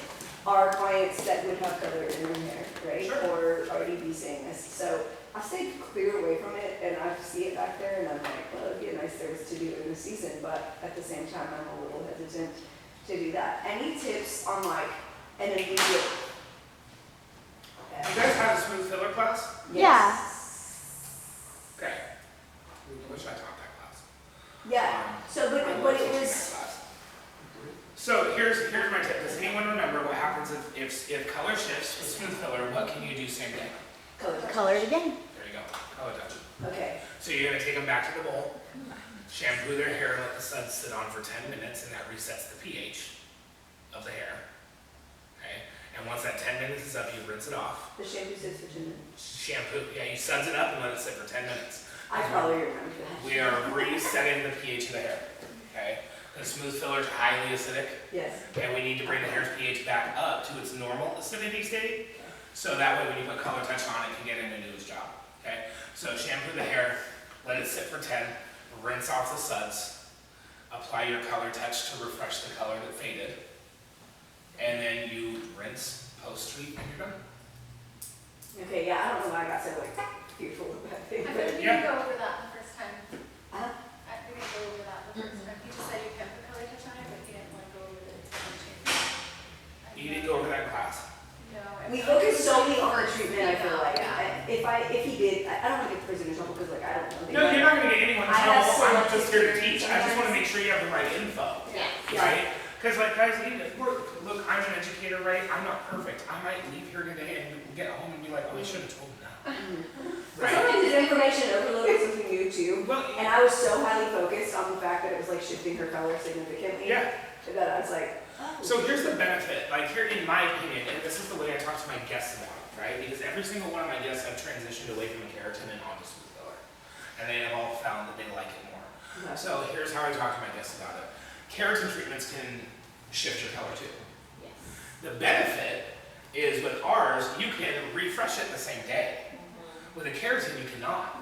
are clients that would have color in their hair, right? Sure. Or already be saying this, so I stayed clear away from it, and I see it back there, and I'm like, well, it'd be a nice service to do in the season, but at the same time, I'm a little hesitant to do that. Any tips on like an immediate? You guys had a smooth filler class? Okay. I wish I taught that class. Yeah, so, I but love it teaching that was, class. So here's my tip. Does anyone remember what happens if color shifts with smooth filler? What can you do same day? color touch. Color it again. There you go. Color touch. Okay, So you're gonna take them back to the bowl, shampoo their hair, let the suds sit on for 10 minutes, and that resets the pH of the hair. Okay. And once that 10 minutes is up, you rinse it off. the shampoo sits for 10 minutes. Shampoo. Yeah, you suds it up and let it sit for 10 minutes. I probably remember that. We are resetting the pH of the hair. Okay. The smooth filler is highly acidic. Yes. And we need to bring the hair's pH back up to its normal acidity state, so that way when you put color touch on, it can get in and do its job, okay? So shampoo the hair, let it sit for 10, rinse off the suds, apply your color touch to refresh the color that faded, and then you rinse, post-treat, and you're done. Okay, yeah, I don't know why I got so like fearful of that thing, I but. think we Yeah. didn't go over that the first time. Uh, We didn't go over that the first time. You just said you can put color touch on it, but you didn't want to go over the color change. You didn't go over that in class? No, just here to teach. I just want to make sure you have the right info, Yeah. right? Because like guys, look, I'm an educator, right? I'm not perfect. I might leave here today and get home and be like, oh, I should have told him that. Right? Sometimes it's information overload is something new too. Well, And I was so highly focused on the fact that it was like shifting her color significantly. yeah. That I was like, oh. So here's the benefit, like here in my opinion, and this is the way I talk to my guests about it, right? Because every single one of my guests have transitioned away from a keratin and onto smooth filler. And they have all found that they like it more. Yeah. So here's how I talk to my guests about it. Keratin treatments can shift your color too. Yes. The benefit is with ours, you can refresh it the same day. With a keratin, you cannot.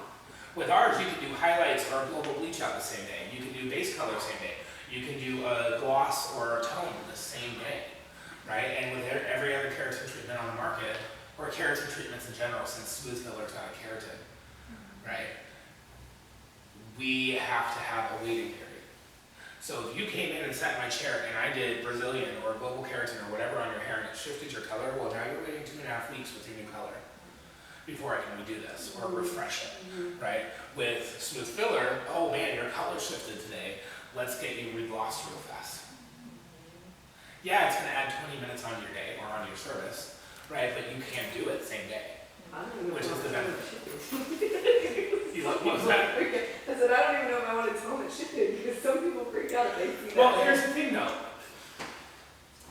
With ours, you can do highlights or a global bleach out the same day. You can do base color the same day. You can do a gloss or a tone the same day, right? And with every other keratin treatment on the market, or keratin treatments in general, since smooth filler is not a keratin, right? We have to have a waiting period. So if you came in and sat in my chair and I did Brazilian or global keratin or whatever on your hair and it shifted your color, well now you're waiting 2.5 weeks with your new color before I can redo this or refresh it, right? With smooth filler, oh man, your color shifted today. Let's get you reglossed real fast. Yeah, it's gonna add 20 minutes on your day or on your service, right? But you can't do it same day. I don't even know Which if is the I want benefit. it shifted. What was that? I said, I don't even know if I want to tell them it shifted because some people freak out if they see that. Well, here's the thing though.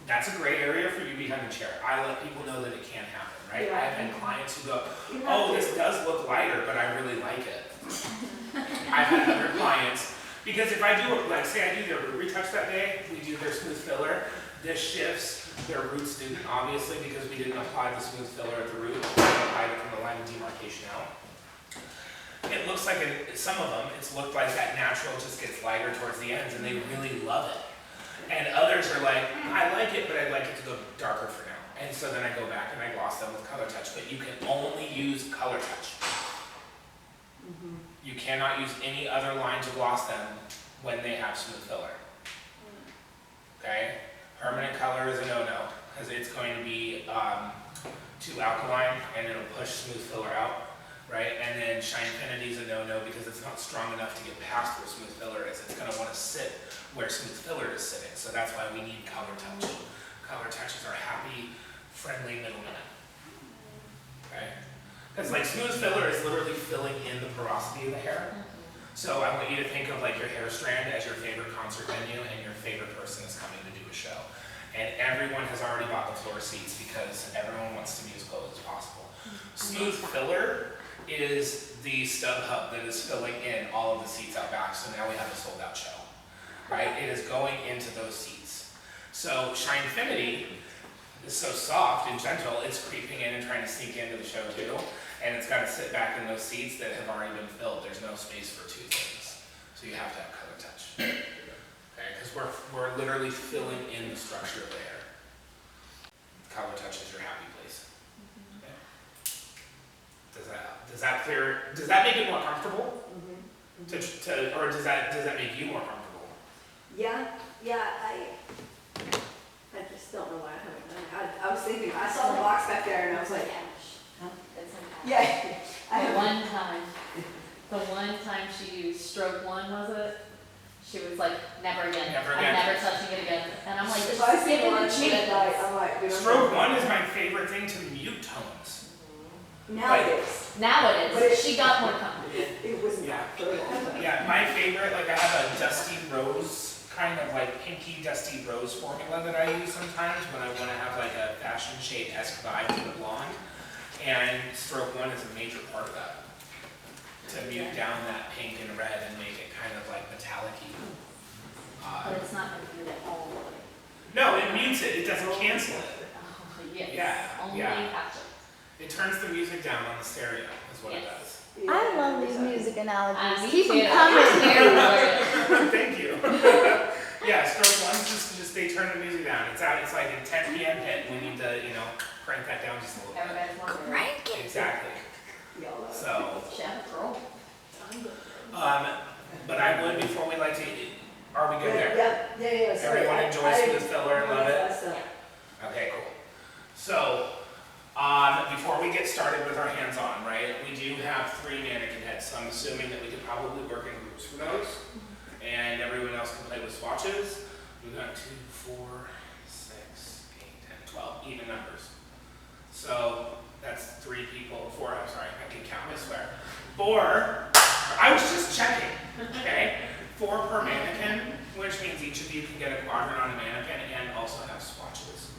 That's a gray area for you behind the chair. I let people know that it can happen, right? Yeah. I've had clients who go, You have oh, to. this does look lighter, but I really like it. I've had other clients, because if I do, like say I do their root retouch that day, we do their smooth filler, this shifts their root student, obviously, because we didn't apply the smooth filler at the root, we applied it from the line of demarcation out. It looks like, some of them, it's looked like that natural just gets lighter towards the ends, and they really love it. And others are like, I like it, but I'd like it to go darker for now. And so then I go back and I gloss them with color touch, but you can only use color touch. You cannot use any other line to gloss them when they have smooth filler. Okay? Permanent color is a no-no, because it's going to be too alkaline and it'll push smooth filler out, right? And then Shinefinity is a no-no because it's not strong enough to get past where smooth filler is. It's going to want to sit where smooth filler is sitting, so that's why we need color touch. Color touch is our happy, friendly middleman. Okay? Because like smooth filler is literally filling in the porosity of the hair. So I want you to think of like your hair strand as your favorite concert venue and your favorite person is coming to do a show. And everyone has already bought the floor seats because everyone wants to be as close as possible. Smooth filler is the stub hub that is filling in all of the seats out back, so now we have a sold out show. Right? It is going into those seats. So Shinefinity is so soft and gentle, it's creeping in and trying to sneak into the show too. And it's got to sit back in those seats that have already been filled. There's no space for two things. So you have to have color touch. Okay, because we're literally filling in the structure of the hair. Color touch is your happy place. Okay. Does that make it more comfortable? Or does that make you more comfortable? Yeah, I just don't know why I haven't done it. I was thinking, I saw the box back there and I was like, yeah. The one time she used stroke one, was it? She was like, never again. Never I'm again. never touching it again. And I'm like, If just I see give one on it a cheap chance. night, I'm like, dude, Stroke one is my favorite thing to mute tones. now it is. Now it But is. She got more comfortable. It was not Yeah. for a long time. Yeah, my favorite, like I have a dusty rose, kind of like pinky dusty rose formula that I use sometimes when I want to have like a fashion shade-esque vibe to the blonde. And stroke one is a major part of that. To mute down that pink and red and make it kind of like metallic-y. But it's not going to do that all the way. No, it mutes it, it doesn't cancel it. Oh, yes. Yeah, Only yeah. half It turns the music down on the stereo, is what it does. I love these music analogies. Me Keep them too. coming. I'm here for it. Thank you. Yeah, stroke one's just they turn the music down. It's like a 10 p.m. hit. We need to, crank that down just a little bit. Everybody's wondering. Crank it. Exactly. So, Chef girl. but I would before we like to. Are we good there? Yeah. Sorry, Everyone enjoys smooth filler and love it. Okay, cool. So, before we get started with our hands-on, right, we do have 3 mannequin heads, so I'm assuming that we could probably work in groups for those. and everyone else can play with swatches. We've got 2, 4, 6, 8, 10, 12, even numbers. So that's 3 people, 4, I'm sorry, I can count, I swear. 4, I was just checking, okay? 4 per mannequin, which means each of you can get a quadrant on a mannequin and also have swatches.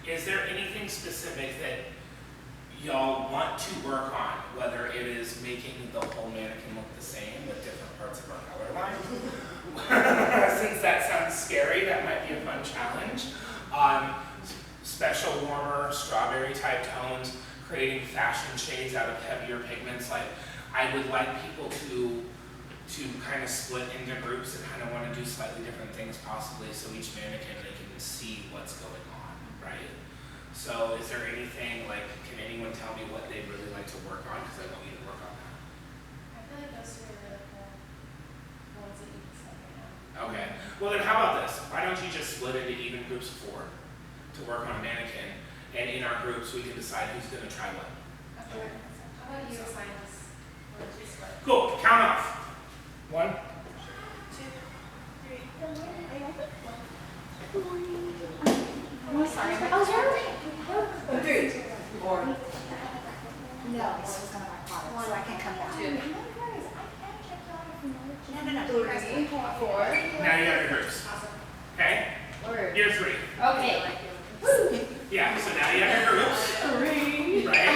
Is there anything specific that y'all want to work on, whether it is making the whole mannequin look the same with different parts of our color line? Since that sounds scary, that might be a fun challenge. Special warmer, strawberry type tones, creating fashion shades out of heavier pigments. Like, I would like people to kind of split into groups and kind of want to do slightly different things possibly, so each mannequin, they can see what's going on, right? So is there anything, like, can anyone tell me what they'd really like to work on? Because I want you to work on that. I feel like those are really cool ones that you can set right now. Okay, well then how about this? Why don't you just split into even groups of 4 to work on a mannequin, and in our groups we can decide who's going to try what. Okay. How about you assign us or just like Cool, count off. 1, 2, 3. Sorry. Oh, 3, 4. No, this was gonna be product, so I can come back. 2. No. 3, 4. now you have your groups. Awesome. Okay, you're 3. Okay. Yeah, so now you have your groups. Right?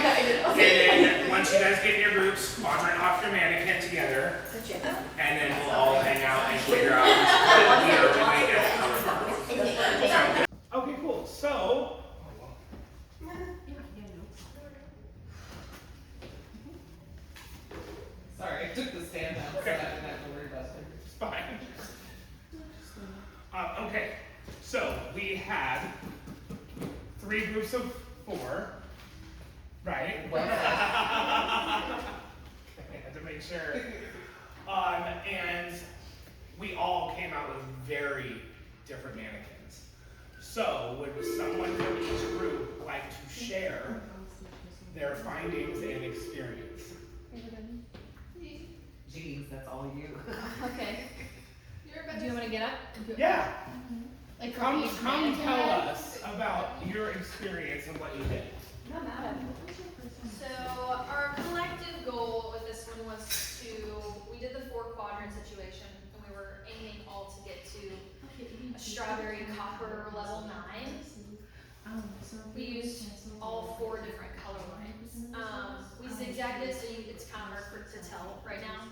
And then once you guys get in your groups, quadrant off your mannequin together, and then we'll all hang out and figure out what we are doing as a color bar. Okay, cool. So, Sorry, I took the stand out, so I didn't have to worry about it. it's fine. Okay, so we had 3 groups of 4, right? I had to make sure. And we all came out with very different mannequins. So would someone from each group like to share their findings and experience? Jeez, that's all you. Okay. Do you want to get up? Yeah, Like come each tell mannequin? us about your experience and what you did. Not mad at me. So our collective goal with this one was we did the 4 quadrant situation, and we were aiming all to get to a strawberry copper level 9. We used all 4 different color lines. We zigzagged it, so it's kind of hard to tell right now.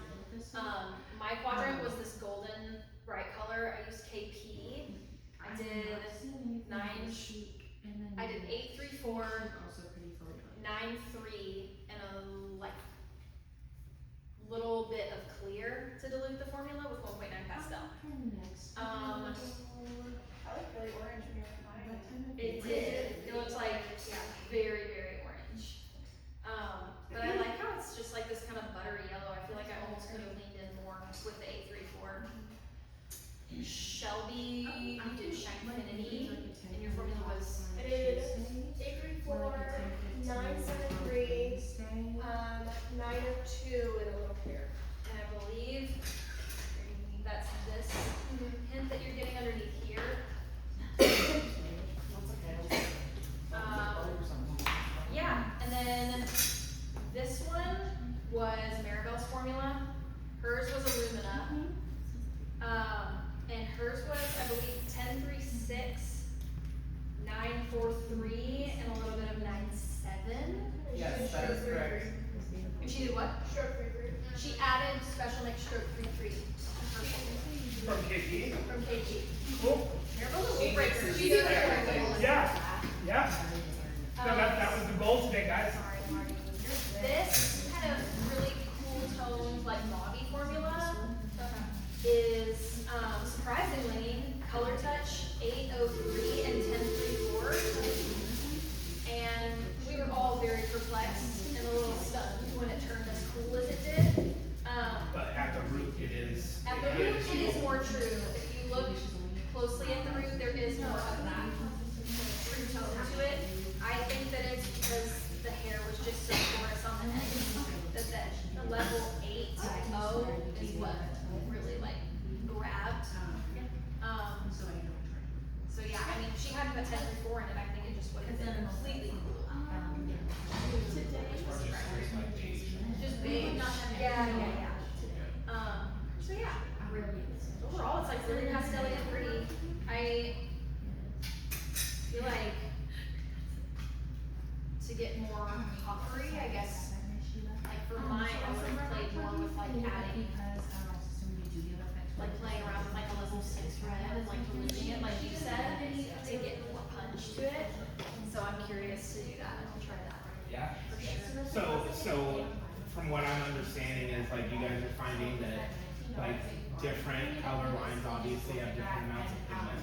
My quadrant was this golden bright color. I used KP. I did 8, 3, 4, 9, 3, and a like little bit of clear to dilute the formula with 1.9 pastel. I like really orange when you're combining. It did. It looks like, yeah, very, very orange. But I like how it's just like this kind of buttery yellow. I feel like I almost could have leaned in more with the 834. Shelby, you did Shinefinity, and your formula was. I did 834, 973, 902, and a little clear. And I believe that's this hint that you're getting underneath here. Yeah, and then this one was Maribel's formula. Hers was Illumina. And hers was, I believe, 1036, 943, and a little bit of 97. Yes, that is correct. And she did what? Stroke 3. She added special mix stroke 33 From KP? from KG. Cool. Maribel's a She rule breaker. mixes She did everything. everything. Yeah. So that was the goal today, guys. Sorry, Marty. This kind of really cool toned, like mauve formula is surprisingly Color Touch 803 and 1034. And we were all very perplexed and a little stunned when it turned as cool as it did. But at the root, it is. At the root, it is more true. If you look closely at the root, there is more of that. put 1034 in it, I think it just would have been completely just big, not heavy. Yeah. So yeah, overall it's like really pastel and pretty. I feel like to get more coppery, I guess, like for mine, I would have played more with like adding, like playing around with like a level 6 red and like diluting it, like you said, to get more punch to it. So I'm curious to do that. I'll try that. Yeah. For sure. So from what I'm understanding is like you guys are finding that like different color lines obviously have different amounts of pigment,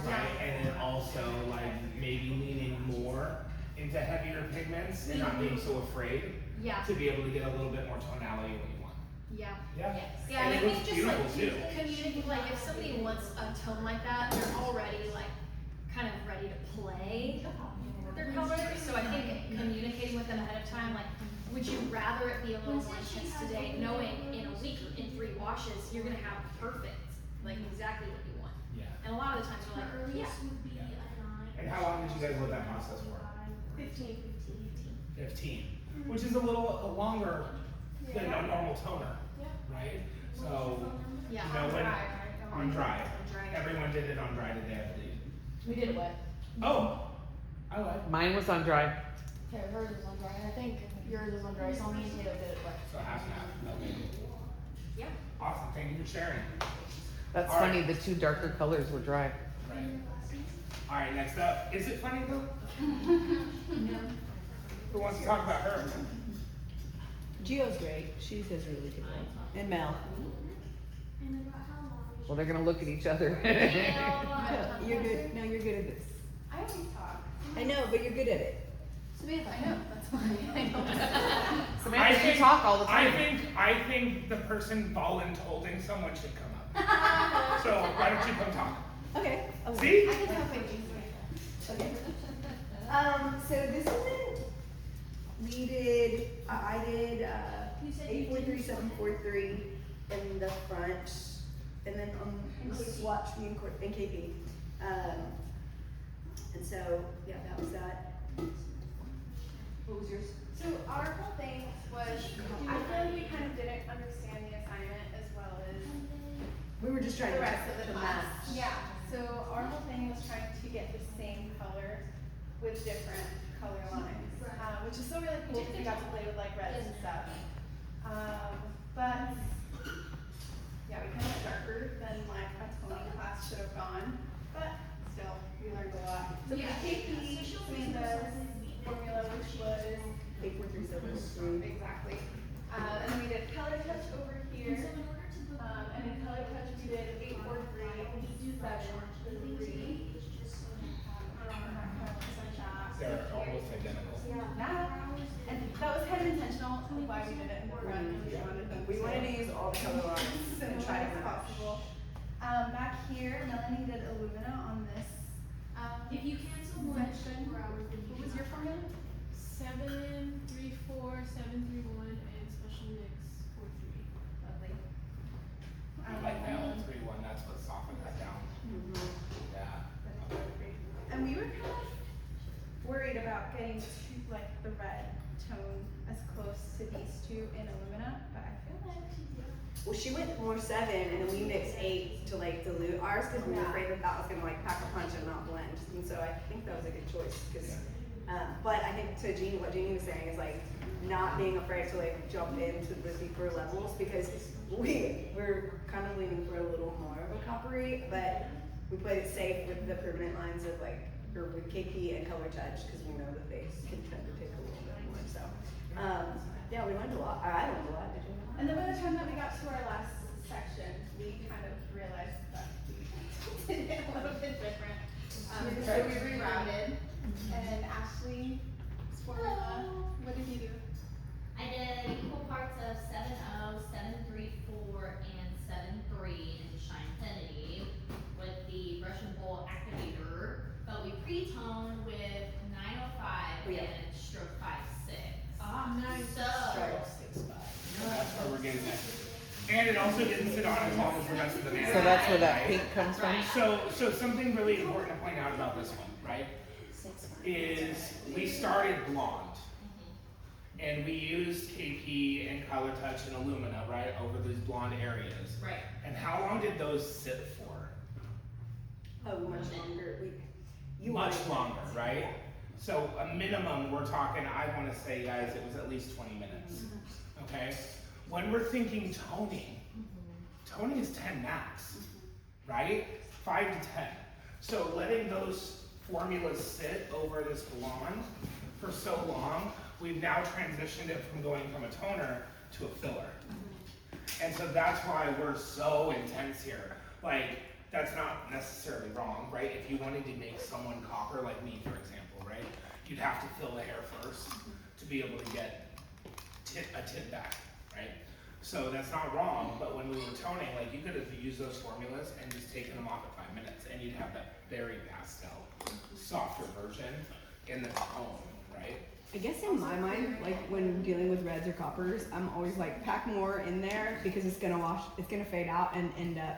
right? And then also like maybe leaning more into heavier pigments and not being so afraid Yeah. to be able to get a little bit more tonality when you want. Yeah. Yeah. Yeah, And and it I looks think just like beautiful too. communicate, like if somebody wants a tone like that, they're already like kind of ready to play their colors. So I think communicating with them ahead of time, like, would you rather it be a little more intense today, knowing in a week, in 3 washes, you're gonna have perfect, like exactly what you want. Yeah. And a lot of the times we're like, yeah. And how long did you guys let that process for? 15. 15, which is a little longer than a normal toner, right? So, Yeah, you know, on when, dry, right? on dry. On dry. Everyone did it on dry today, I believe. We did it wet. Oh, I like. Mine was on dry. Okay, hers is on dry, and I think yours is on dry, so me and Taylor did it wet. So half and half. Okay. Yeah. Awesome. Thank you for sharing. That's All funny, right. the 2 darker colors were dry. Right. All right. Next up, is it funny though? Who wants to talk about her? Gio's great. She says really good. And Mel. Well, they're gonna look at each other. You're good. No, you're good at this. I always talk. I know, but you're good at it. Samantha, I know, that's fine. I know. Samantha, you talk all the time. I think the person voluntolding someone should come up. So why don't you come talk? Okay. Oh, See? I can talk with you. Okay. So this one, we did, I did 843, 743 in the front, and then on swatch me and KP. And so, yeah, that was that. What was yours? So our whole thing was, I feel like we kind of didn't understand the assignment as well as We were just trying the to rest of the class. match. Yeah, so our whole thing was trying to get the same colors with different color lines, which is so really cool because we got to play with like reds and stuff. But yeah, we kind of went darker than like a toning class should have gone, but still, we learned a lot. So we KP, Samantha's formula, which was 843, 743. exactly. And then we did color touch over here. And in color touch we did 843, 743. They're almost identical. Yeah. And that was kind of intentional, why we did it in the front. We wanted them We wanted to use all the color lines and try to as match. possible. Back here, Melanie did Illumina on this. If you cancel one, section. What was your formula? 734, 731, and special mix 43. Lovely. I like that one 3-1. That's what softened that down. Yeah. And we were kind of worried about getting like the red tone as close to these two in Illumina, but I feel like Well, she went more 7, and then we mixed 8 to like dilute ours because we were afraid that that was gonna like pack a punch and not blend. And so I think that was a good choice because, but I think to Jeannie, what Jeannie was saying is like not being afraid to like jump into the deeper levels because we're kind of leaning for a little more of a coppery, but we played it safe with the permanent lines of like, or with KP and color touch because we know that they can tend to take a little bit more. So, yeah, we learned a lot. I learned a lot. Did you? And then by the time that we got to our last section, we kind of realized that we did it a little bit different. So we rerouted, and Ashley's formula, what did you do? I did equal parts of 7-0, 7-3-4, and 7-3 in Shine Infinity with the brush and bowl activator, but we pre-toned with 905 and stroke 5-6. Ah, nice. So, That's where we're getting at. And it also didn't sit on as long as the rest of the mannequin. So that's where that right? pink comes from? So something really important to point out about this one, right, is we started blonde. And we used KP and Color Touch and Illumina, right, over these blonde areas. Right. And how long did those sit for? Oh, much longer. Much longer, right? So a minimum, we're talking, I wanna say, guys, it was at least 20 minutes, okay? When we're thinking toning, toning is 10 max, right? 5 to 10. So letting those formulas sit over this blonde for so long, we've now transitioned it from going from a toner to a filler. And so that's why we're so intense here. Like, that's not necessarily wrong, right? If you wanted to make someone copper, like me, for example, right? You'd have to fill the hair first to be able to get a tint back, right? So that's not wrong, but when we were toning, like, you could have used those formulas and just taken them off at 5 minutes, and you'd have that very pastel, softer version in the tone, right? I guess in my mind, like when dealing with reds or coppers, I'm always like pack more in there because it's gonna wash, it's gonna fade out and end up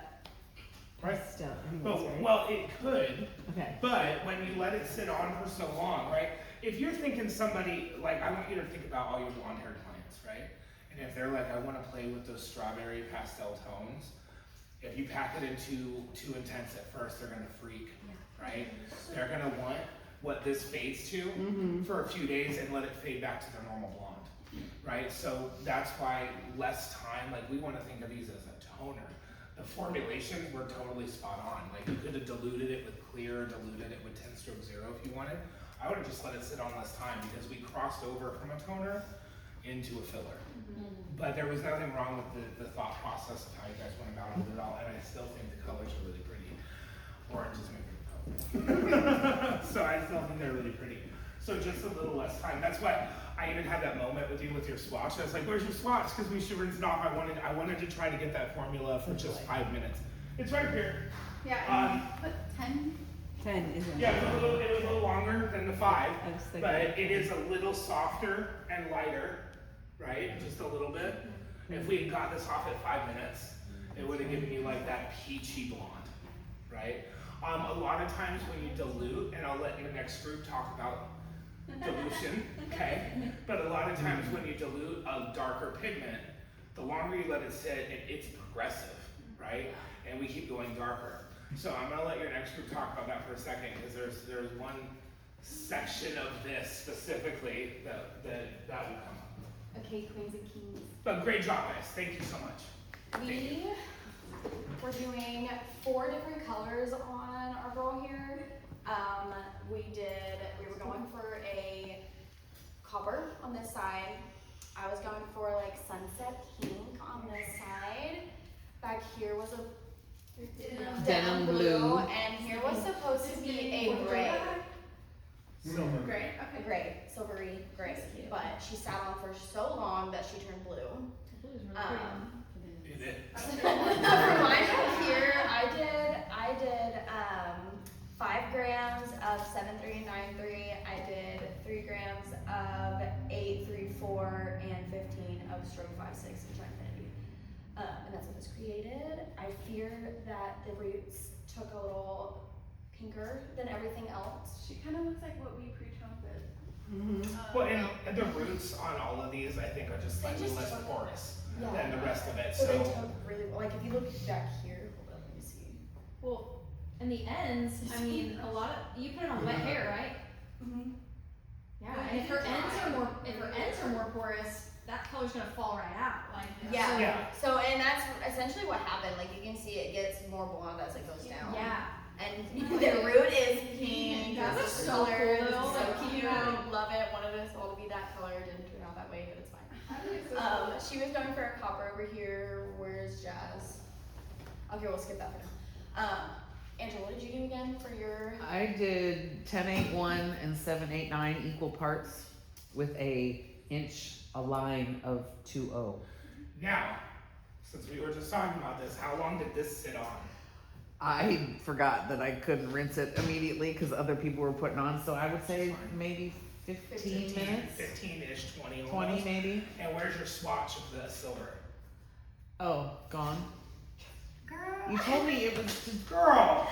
Right. pastel anyways, right? Well, it could, Okay. but when you let it sit on for so long, right? If you're thinking somebody, like, I want you to think about all your blonde haired clients, right? And if they're like, I wanna play with those strawberry pastel tones, if you pack it in too intense at first, they're gonna freak, right? They're gonna want what this fades to for a few days and let it fade back to their normal blonde, right? So that's why less time, like, we wanna think of these as a toner. The formulations were totally spot on. Like, you could have diluted it with clear, diluted it with 10 stroke 0 if you wanted. I would have just let it sit on less time because we crossed over from a toner into a filler. But there was nothing wrong with the thought process of how you guys went about it at all, and I still think the colors are really pretty. Orange is my favorite color. So I still think they're really pretty. So just a little less time. That's why I even had that moment with you with your swatch. I was like, where's your swatch? Because we should rinse it off. I wanted to try to get that formula for just 5 minutes. It's right here. Yeah, and put 10. 10 is in Yeah, there. it was a little longer than the 5, I was thinking- but it is a little softer and lighter, right? Just a little bit. If we had got this off at 5 minutes, it would have given you like that peachy blonde, right? A lot of times when you dilute, and I'll let your next group talk about dilution, okay? But a lot of times when you dilute a darker pigment, the longer you let it sit, it's progressive, right? And we keep going darker. So I'm gonna let your next group talk about that for a second, because there's one section of this specifically that will come up. Okay, queens and kings. But great job, guys. Thank you so much. We were doing 4 different colors on our girl here. We were going for a copper on this side. I was going for like sunset pink on this side. Back here was a denim blue, and here was supposed to be a gray. Silver. Great, A okay. gray, silvery gray, but she sat on for so long that she turned blue. You did. For mine up here, I did 5 grams of 7.393. I did 3 grams of 8.34 and 15 of stroke 5.6 in Infinity. And that's what this created. I fear that the roots took a little pinker than everything else. She kind of looks like what we pre-toned with. Well, and the roots on all of these, I think, are just slightly just less took- porous Yeah. than the rest of it. So they So took really, like if you look back here, hold on, let me see. Well, and the ends, I mean, a lot of, you put it on wet hair, right? Mm-hmm. Yeah, and if her ends are more porous, that color's gonna fall right out, like. Yeah. Yeah. So, and that's essentially what happened. Like you can see it gets more blonde as it goes down. Yeah. And the root is pink. That this was is so the cool, color, though. this is so Like, cute. yeah. Love it. Wanted us all to be that color. Didn't turn out that way, but it's fine. I think it's so cool. She was going for a copper over here. Where's Jazz? Okay, we'll skip that for now. Angela, what did you do again for your? I did 10.81 and 7.89 equal parts with a line of 2.0. now, since we were just talking about this, how long did this sit on? I forgot that I couldn't rinse it immediately because other people were putting on, so I would say maybe 15 minutes, 15-ish, 20 20 almost. maybe. And where's your swatch of the silver? Oh, gone? Girl. You told me it was to Girl!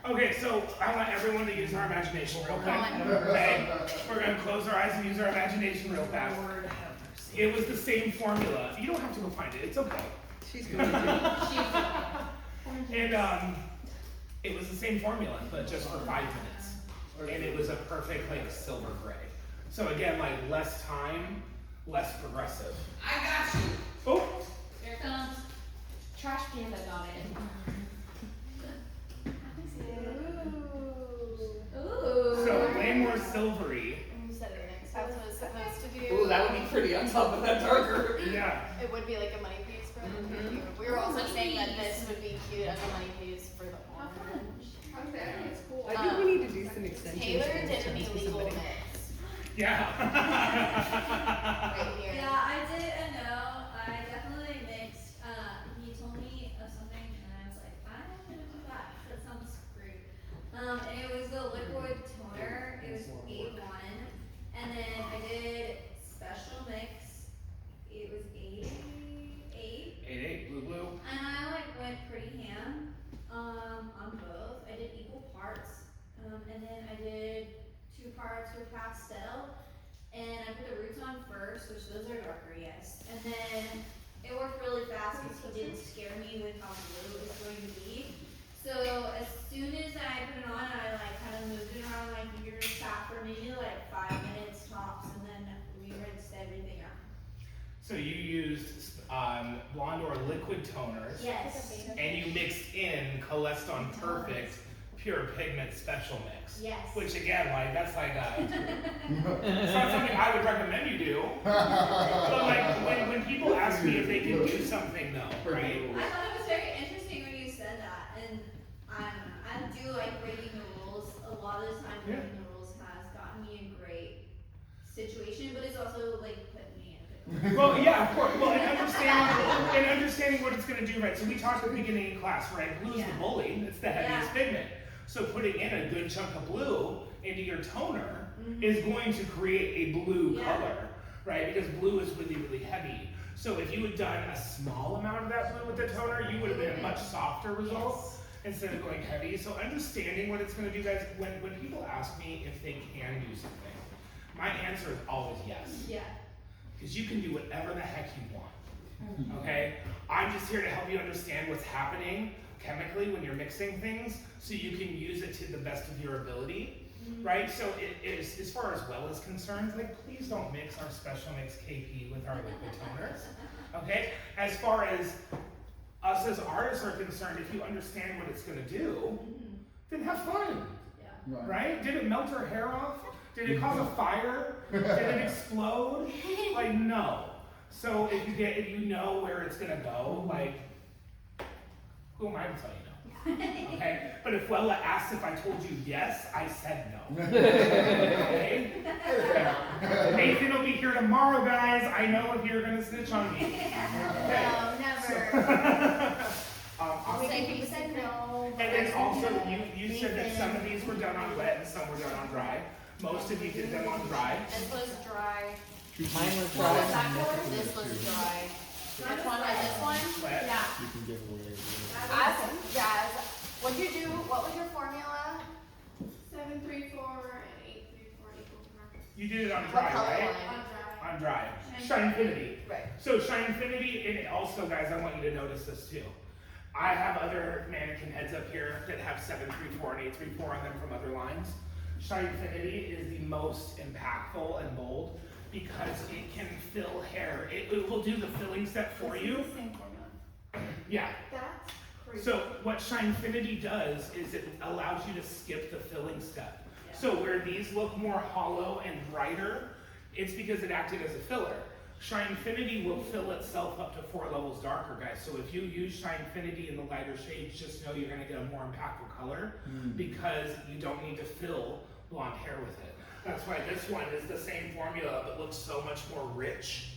Okay, so I want everyone to use our imagination real quick. Okay? We're gonna close our eyes and use our imagination real fast. Lord have mercy. It was the same formula. You don't have to go find it, it's okay. She's going to. And it was the same formula, but just for 5 minutes. And it was a perfect like silver gray. So again, like less time, less progressive. I got you. Oh, Here comes Trash Panda got it. Ooh. so way more silvery. You said it next. That's what it's supposed to do. Ooh, that would be pretty on top of that darker. Yeah. It would be like a money piece for We were also saying that this would be cute as a money piece for the orange. Okay, I think it's cool. I think we need to do some extensions. Taylor for did an instance for illegal somebody. mix Yeah. right here. Yeah, I did a no. I definitely mixed. He told me of something, and I was like, I'm gonna do that. That sounds great. And it was the liquid toner. It was 8-1, and then I did special mix. It was 8-8, 8-8, blue blue. and I like went pretty ham on both. I did equal parts, and then I did 2 parts with pastel. And I put the roots on first, which those are darker, yes. And then it worked really fast because he didn't scare me with how blue it was going to be. So as soon as I put it on, I like kind of moved it around my fingers, sat for maybe like 5 minutes tops, and then we rinsed everything out. So you used blonde or liquid toners. Yes. And you mixed in Coleston Perfect Pure Pigment Special Mix. Yes. Which again, like that's like it's not something I would recommend you do. But like when people ask me if they can do something though, right? I thought it was very interesting when you said that, and I do like breaking the rules. A lot of the time, breaking the rules has gotten me in great situation, but it's also like put me in a pickle. Well, yeah, of course. Well, and understanding what it's going to do, right? So we talked at the beginning of class, right? Blue's the bully. It's the heaviest pigment. So putting in a good chunk of blue into your toner is going to create a blue color, right? Because blue is really, really heavy. So if you had done a small amount of that blue with the toner, you would have been a much softer result instead of going heavy. So understanding what it's going to do, guys, when people ask me if they can do something, my answer is always yes. Yeah. Because you can do whatever the heck you want, okay? I'm just here to help you understand what's happening chemically when you're mixing things so you can use it to the best of your ability, right? So it is, as far as Wella is concerned, like please don't mix our special mix KP with our liquid toners, okay? As far as us as artists are concerned, if you understand what it's gonna do, then have fun, right? Did it melt her hair off? Did it cause a fire? Did it explode? Like, no. So if you know where it's gonna go, like, who am I to tell you no? Okay? But if Wella asked if I told you yes, I said no. Okay? Nathan will be here tomorrow, guys. I know if you're gonna snitch on me. Okay. No, never. I'll Say he said no. And then also, you said that some of these were done on wet and some were done on dry. Most of you did them on dry. This was dry. Mine was What was dry. that color? This was dry. Which one was this one? Wet. Yeah. You can give away. Ask Jazz, what'd you do? What was your formula? 734 and 834 equal to You did it on What dry, color right? line? On dry. Shinefinity. Right. So Shinefinity, and also guys, I want you to notice this too. I have other mannequin heads up here that have 734 and 834 on them from other lines. Shinefinity is the most impactful and bold because it can fill hair. It will do the filling step for you. It's the same formula. Yeah. That's crazy. So what Shinefinity does is it allows you to skip the filling step. So where these look more hollow and brighter, it's because it acted as a filler. Shinefinity will fill itself up to 4 levels darker, guys. So if you use Shinefinity in the lighter shades, just know you're gonna get a more impactful color because you don't need to fill blonde hair with it. That's why this one is the same formula but looks so much more rich,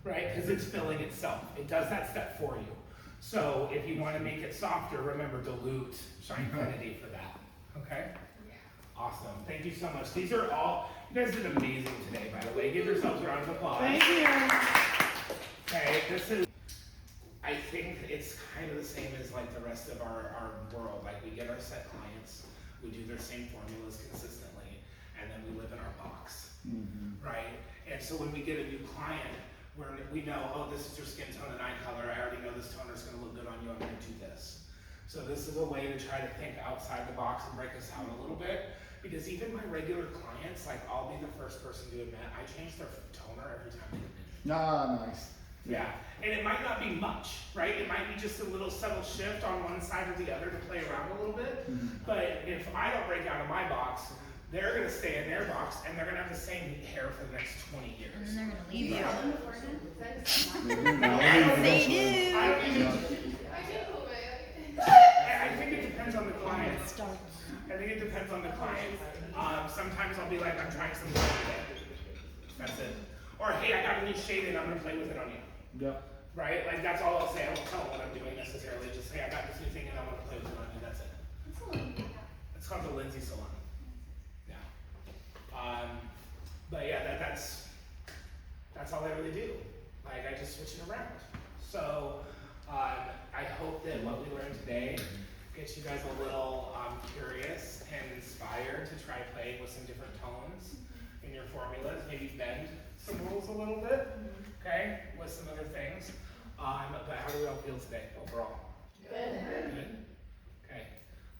right? Because it's filling itself. It does that step for you. So if you want to make it softer, remember dilute Shinefinity for that. Okay? Awesome. Thank you so much. These are all, you guys did amazing today, by the way. Give yourselves a round of applause. Thank you. Okay, this is, I think it's kind of the same as like the rest of our world. Like we get our set clients, we do their same formulas consistently, and then we live in our box, right? And so when we get a new client, we know, oh, this is your skin tone and eye color. I already know this toner is going to look good on you. I'm going to do this. So this is a way to try to think outside the box and break us out a little bit. Because even my regular clients, like I'll be the first person to admit, I change their toner every time they come in. Ah, nice. Yeah, and it might not be much, right? It might be just a little subtle shift on one side or the other to play around a little bit. But if I don't break out of my box, they're gonna stay in their box and they're gonna have the same hair for the next 20 years. And then they're gonna leave you. They do. I think it depends on the client. I think it depends on the client. Sometimes I'll be like, I'm trying some new today. That's it. Or hey, I got a new shade and I'm gonna play with it on you. Yep. Right? Like that's all I'll say. I won't tell them what I'm doing necessarily. Just say I got this new thing and I want to play with it on you. That's it. It's called the Lindsay Salon. Yeah. But yeah, that's all I really do. Like I just switch it around. So I hope that what we learned today gets you guys a little curious and inspired to try playing with some different tones in your formulas. Maybe bend some rules a little bit, okay, with some other things. But how do we all feel today overall? Good. Okay,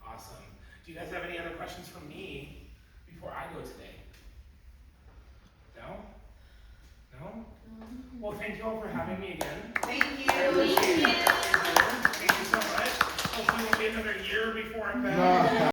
awesome. Do you guys have any other questions for me before I go today? No? No? Well, thank you all for having me again. Thank you. I appreciate it. Thank you so much. Hopefully it won't be another year before I'm back. No.